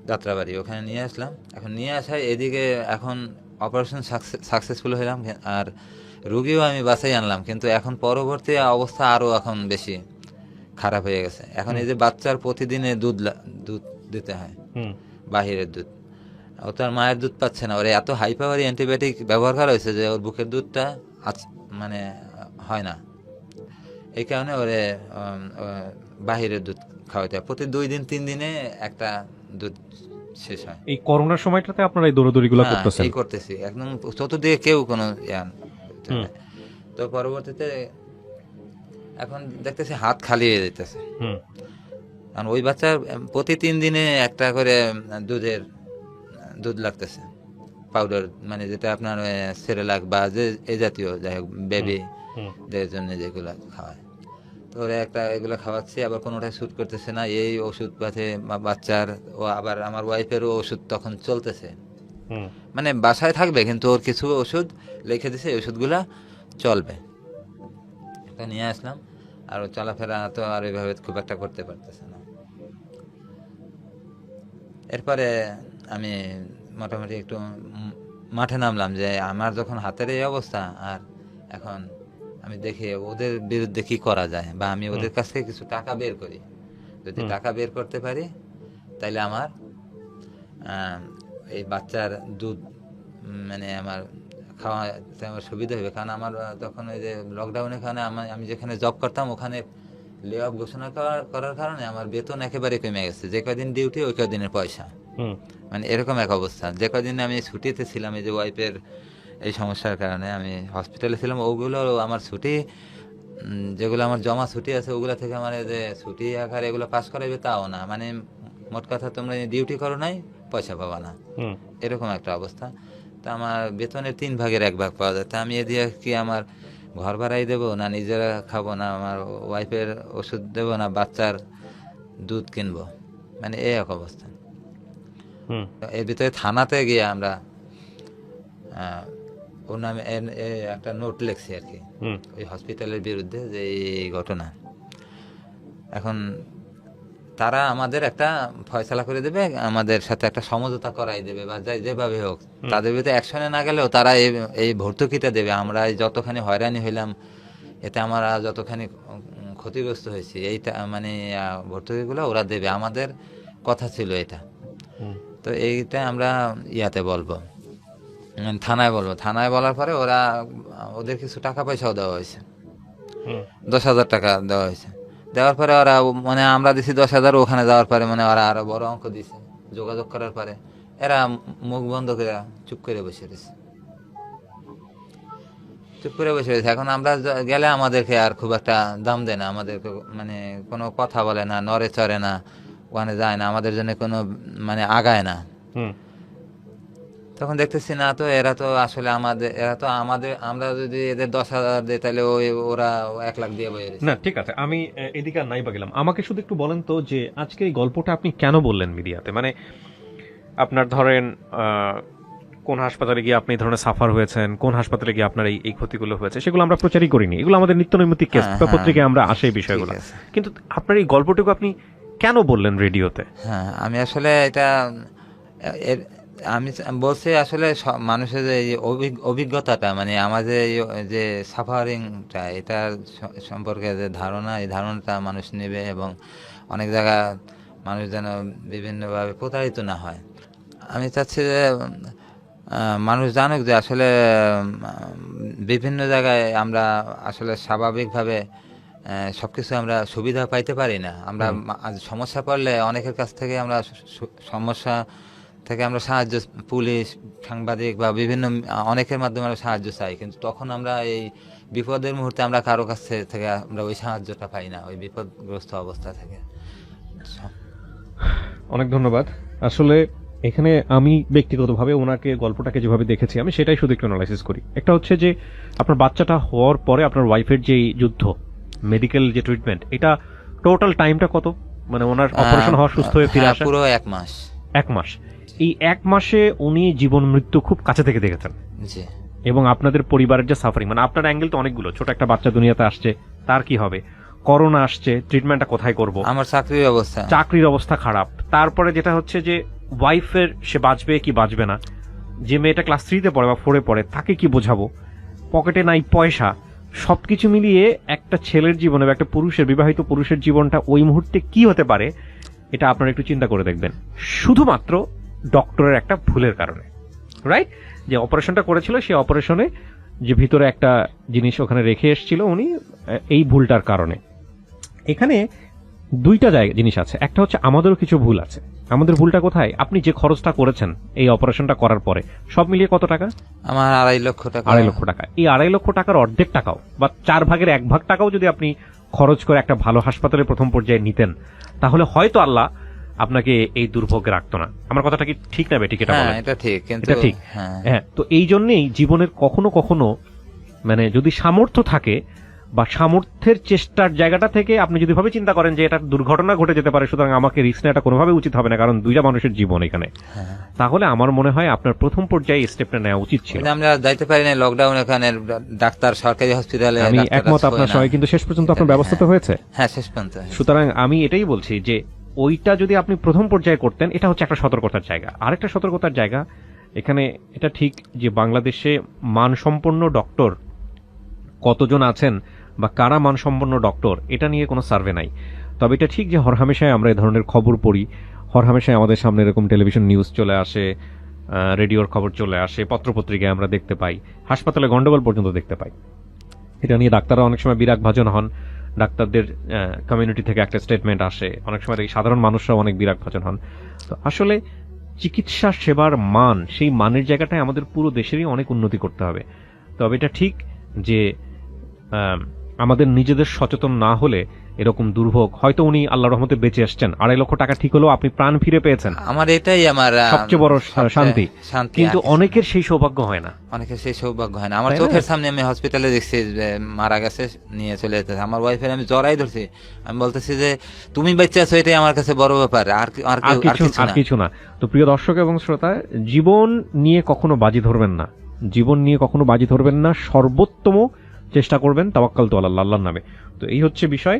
যাত্রাবাড়ি, ওখানে নিয়ে আসলাম। এখন নিয়ে আসায় এদিকে এখন অপারেশন সাকসেসফুল হলাম, আর রুগীও আমি বাসায় আনলাম, কিন্তু এখন পরবর্তী অবস্থা আরও এখন বেশি খারাপ হয়ে গেছে। এখন এই যে বাচ্চার প্রতিদিনে দুধ দিতে হয়, হুম বাহিরের দুধ, ও তার মায়ের দুধ পাচ্ছে না। ওর এত হাই পাওয়ারি অ্যান্টিবায়োটিক ব্যবহার করা হয়েছে যে ওর বুকের দুধটা মানে হয় না। এই কারণে ওরে বাহিরের দুধ খাওয়াতে হয়, প্রতি 2 দিন 3 দিনে একটা দুধ শেষ হয়। এই করোনার সময়টাতে আপনারা এই দৌড়াদৌড়ি গুলো হ্যাঁ, করতেছেন? এই করতেছি একদম চতুর্দিকে কেউ কোনো হুম তো পরবর্তীতে এখন দেখতেছি হাত খালি হয়ে যেতেছে, হুম কারণ ওই বাচ্চার প্রতি 3 দিনে একটা করে দুধ লাগতেছে পাউডার, মানে যেটা আপনার সেরেলাক বা যে এই জাতীয় যাই হোক বেবি হুম দের জন্য যেগুলো খাওয়ায়। তো তো ওরা একটা এগুলো খাওয়াচ্ছি, আবার কোনোটাই শ্যুট করতেছে না, এই ওষুধ পাচ্ছে বাচ্চার, ও আবার আমার ওয়াইফেরও ওষুধ তখন চলতেছে, মানে বাসায় থাকবে কিন্তু ওর কিছু ওষুধ লিখে দিছে, এই ওষুধগুলা চলবে, এটা নিয়ে আসলাম। আর ও চলাফেরা তো আর এইভাবে খুব একটা করতে পারতেছে না। এরপরে আমি মোটামুটি একটু মাঠে নামলাম, যে আমার যখন হাতের এই অবস্থা, আর এখন আমি দেখি ওদের বিরুদ্ধে কি করা যায়, বা আমি ওদের কাছ থেকে কিছু টাকা বের করি। যদি টাকা বের করতে পারি তাইলে আমার এই বাচ্চার দুধ মানে আমার খাওয়াতে আমার সুবিধা হবে। কারণ আমার তখন ওই যে লকডাউনের কারণে আমি যেখানে জব করতাম ওখানে লে অফ ঘোষণা করার কারণে আমার বেতন একেবারে কমে গেছে। যে কদিন ডিউটি ওই কদিনের পয়সা, মানে এরকম এক অবস্থা। যে কদিন আমি ছুটিতে ছিলাম, এই যে ওয়াইফের এই সমস্যার কারণে আমি হসপিটালে ছিলাম, ওগুলো আমার ছুটি, যেগুলো আমার জমা ছুটি আছে ওগুলো থেকে আমার এই যে ছুটি আকারে এগুলো পাস করাইবে তাও না, মানে মোট কথা তোমরা ডিউটি করো নাই পয়সা পাবা না, এরকম একটা অবস্থা। তা আমার বেতনের 3 ভাগের 1 ভাগ পাওয়া যায়। তা আমি এ দিয়ে কি আমার ঘর ভাড়াই দেবো, না নিজেরা খাবো, না আমার ওয়াইফের ওষুধ দেবো, না বাচ্চার দুধ কিনবো, মানে এই এক অবস্থা। এর ভিতরে থানাতে গিয়ে আমরা ওর নামে একটা নোট লিখছি আর কি, ওই হসপিটালের বিরুদ্ধে যে এই ঘটনা। এখন তারা আমাদের একটা ফয়সালা করে দেবে, আমাদের সাথে একটা সমঝোতা করাই দেবে, বা যেভাবে হোক তাদের ভিতরে অ্যাকশনে না গেলেও তারা এই ভর্তুকিটা দেবে। আমরা যতখানি হয়রানি হইলাম, এতে আমরা যতখানি ক্ষতিগ্রস্ত হয়েছি, এইটা মানে ভর্তুকিগুলো ওরা দেবে, আমাদের কথা ছিল এটা। তো এইটা আমরা ইয়াতে বলবো, থানায় বলবো। থানায় বলার পরে ওদের কিছু টাকা পয়সাও দেওয়া হয়েছে, 10,000 টাকা দেওয়া হয়েছে। দেওয়ার পরে ওরা মানে আমরা দিছি 10,000, ওখানে যাওয়ার পরে মানে ওরা আরো বড় অঙ্ক দিছে। যোগাযোগ করার পরে এরা মুখ বন্ধ করে চুপ করে বসে রয়েছে, চুপ করে বসে রয়েছে। এখন আমরা গেলে আমাদেরকে আর খুব একটা দাম দেয় না, আমাদেরকে মানে কোনো কথা বলে না, নড়ে চড়ে না, ওখানে যায় না, আমাদের জন্য কোনো মানে আগায় না। তখন দেখতেছি না, তো এরা তো আসলে আমরা যদি এদের 10,000 দিই তাহলে ওরা 1 লাখ দিয়ে বই না। ঠিক আছে, আমি এদিকে আর নাই বা গেলাম। আমাকে শুধু একটু বলেন তো যে আজকে এই গল্পটা আপনি কেন বললেন মিডিয়াতে? মানে আপনার ধরেন কোন হাসপাতালে গিয়ে আপনি এই ধরনের সাফার হয়েছেন, কোন হাসপাতালে গিয়ে আপনার এই ক্ষতিগুলো হয়েছে, সেগুলো আমরা প্রচারই করিনি। এগুলো আমাদের নিত্য নৈমিত্তিক কেস, পত্রিকায় আমরা আসে এই বিষয়গুলো। কিন্তু আপনার এই গল্পটুকু আপনি কেন বললেন রেডিওতে? হ্যাঁ, আমি আসলে এটা আমি বলছি আসলে মানুষের যে অভিজ্ঞতাটা, মানে আমাদের যে সাফারিংটা, এটার সম্পর্কে যে ধারণা, এই ধারণাটা মানুষ নেবে, এবং অনেক জায়গা মানুষ যেন বিভিন্নভাবে প্রতারিত না হয়। আমি চাচ্ছি যে মানুষ জানুক যে আসলে বিভিন্ন জায়গায় আমরা আসলে স্বাভাবিকভাবে সবকিছু আমরা সুবিধা পাইতে পারি না। আমরা সমস্যা পড়লে অনেকের কাছ থেকে আমরা সমস্যা থেকে আমরা সাহায্য, পুলিশ, সাংবাদিক বা বিভিন্ন অনেকের মাধ্যমে আমরা সাহায্য চাই, কিন্তু তখন আমরা এই বিপদের মুহূর্তে আমরা কারো কাছ থেকে আমরা ওই সাহায্যটা পাই না, ওই বিপদগ্রস্ত অবস্থা থেকে। অনেক ধন্যবাদ। আসলে এখানে আমি ব্যক্তিগতভাবে ওনাকে গল্পটাকে যেভাবে দেখেছি, আমি সেটাই শুধু একটু অ্যানালাইসিস করি। একটা হচ্ছে যে আপনার বাচ্চাটা হওয়ার পরে আপনার ওয়াইফের যে যুদ্ধ, মেডিকেল যে ট্রিটমেন্ট, এটা টোটাল টাইমটা কত? মানে ওনার অপারেশন হওয়া, সুস্থ হয়ে ফিরে আসা পুরো 1 মাস। 1 মাস। এই 1 মাসে উনি জীবন মৃত্যু খুব কাছে থেকে দেখেছেন, এবং আপনাদের পরিবারের যে সাফারিং, মানে আপনার অ্যাঙ্গেল তো অনেকগুলো। ছোট একটা বাচ্চা দুনিয়াতে আসছে, তার কি হবে? করোনা আসছে, ট্রিটমেন্টটা কোথায় করব? আমার চাকরির অবস্থা খারাপ। তারপরে যেটা হচ্ছে যে ওয়াইফের, সে বাঁচবে কি বাঁচবে না, যে মেয়েটা ক্লাস 3-তে পড়ে বা 4-এ পড়ে, তাকে কি বোঝাবো? পকেটে নাই পয়সা। সবকিছু মিলিয়ে একটা ছেলের জীবনে বা একটা পুরুষের, বিবাহিত পুরুষের জীবনটা ওই মুহূর্তে কি হতে পারে, এটা আপনারা একটু চিন্তা করে দেখবেন। শুধুমাত্র ডক্টরের একটা ভুলের কারণে, রাইট? যে অপারেশনটা করেছিল, সেই অপারেশনে যে ভিতরে একটা জিনিস ওখানে রেখে এসেছিল উনি, এই ভুলটার কারণে। এখানে 2টা জিনিস আছে। একটা হচ্ছে আমাদেরও কিছু ভুল আছে। আমাদের ভুলটা কোথায়? আপনি যে খরচটা করেছেন এই অপারেশনটা করার পরে, সব মিলিয়ে কত টাকা? আমার 2.5 লক্ষ টাকা। 2.5 লক্ষ টাকা। এই 2.5 লক্ষ টাকার অর্ধেক টাকাও বা 4 ভাগের 1 ভাগ টাকাও যদি আপনি খরচ করে একটা ভালো হাসপাতালে প্রথম পর্যায়ে নিতেন, তাহলে হয়তো আল্লাহ আপনাকে এই দুর্ভোগে রাখতো না। আমার কথাটা কি ঠিক না বেঠিক? এটা বলেন। এটা ঠিক, কিন্তু এটা ঠিক। হ্যাঁ, তো এই জন্যই জীবনের কখনো কখনো মানে যদি সামর্থ্য থাকে, বা সামর্থ্যের চেষ্টার জায়গাটা থেকে আপনি যদি ভাবে চিন্তা করেন যে এটা দুর্ঘটনা ঘটে যেতে পারে, সুতরাং আমাকে রিস্ক নেওয়াটা কোনোভাবে উচিত হবে না, কারণ দুইটা মানুষের জীবন এখানে, হ্যাঁ। তাহলে আমার মনে হয় আপনার প্রথম পর্যায়ে স্টেপটা নেওয়া উচিত ছিল। কিন্তু আমরা যাইতে পারি না লকডাউন, এখানে ডাক্তার সরকারি হসপিটালে আমি ডাক্তার একমত আছে, আপনার হয় না। সঙ্গে, কিন্তু শেষ পর্যন্ত আপনার ব্যবস্থা তো হয়েছে। হ্যাঁ, শেষ পর্যন্ত হয়েছে। সুতরাং আমি এটাই বলছি যে ওইটা যদি আপনি প্রথম পর্যায়ে করতেন, এটা হচ্ছে একটা সতর্কতার জায়গা। আরেকটা সতর্কতার জায়গা এখানে, এটা ঠিক যে বাংলাদেশে মানসম্পন্ন ডক্টর কতজন আছেন বা কারা মানসম্পন্ন ডক্টর, এটা নিয়ে কোনো সার্ভে নাই। তবে এটা ঠিক যে হরহামেশায় আমরা এই ধরনের খবর পড়ি, হরহামেশায় আমাদের সামনে এরকম টেলিভিশন নিউজ চলে আসে, রেডিওর খবর চলে আসে, পত্রপত্রিকায় আমরা দেখতে পাই, হাসপাতালে গন্ডগোল পর্যন্ত দেখতে পাই। এটা নিয়ে ডাক্তাররা অনেক সময় বিরাগ ভাজন হন, ডাক্তারদের কমিউনিটি থেকে একটা স্টেটমেন্ট আসে, অনেক সময় দেখি সাধারণ মানুষরাও অনেক বিরাগ ভাজন হন। তো আসলে চিকিৎসা সেবার মান, সেই মানের জায়গাটায় আমাদের পুরো দেশেরই অনেক উন্নতি করতে হবে। তবে এটা ঠিক যে আমাদের নিজেদের সচেতন না হলে এরকম দুর্ভোগ, হয়তো উনি আল্লাহ রহমতে বেঁচে আসছেন, 2.5 লক্ষ টাকা ঠিক হলেও আপনি প্রাণ ফিরে পেয়েছেন, আমার এটাই আমার সবচেয়ে বড় শান্তি। শান্তি। কিন্তু আর কিছু অনেকের সেই সৌভাগ্য হয় না। অনেকের সেই সৌভাগ্য হয় না। আমার তাই না? চোখের সামনে আমি হসপিটালে দেখছি যে মারা গেছে, নিয়ে চলে যেতেছে। আমার ওয়াইফের আমি জড়াই ধরছি, আমি বলতেছি যে তুমি বাচ্চা আছো, এটাই আমার কাছে বড় ব্যাপার, আর কিছু না। তো প্রিয় দর্শক এবং শ্রোতা, জীবন নিয়ে কখনো বাজি ধরবেন না, জীবন নিয়ে কখনো বাজি ধরবেন না, সর্বোত্তম চেষ্টা করবেন, তাওয়াক্কাল তু আলাল্লাহ, আল্লাহর নামে। তো এই হচ্ছে বিষয়।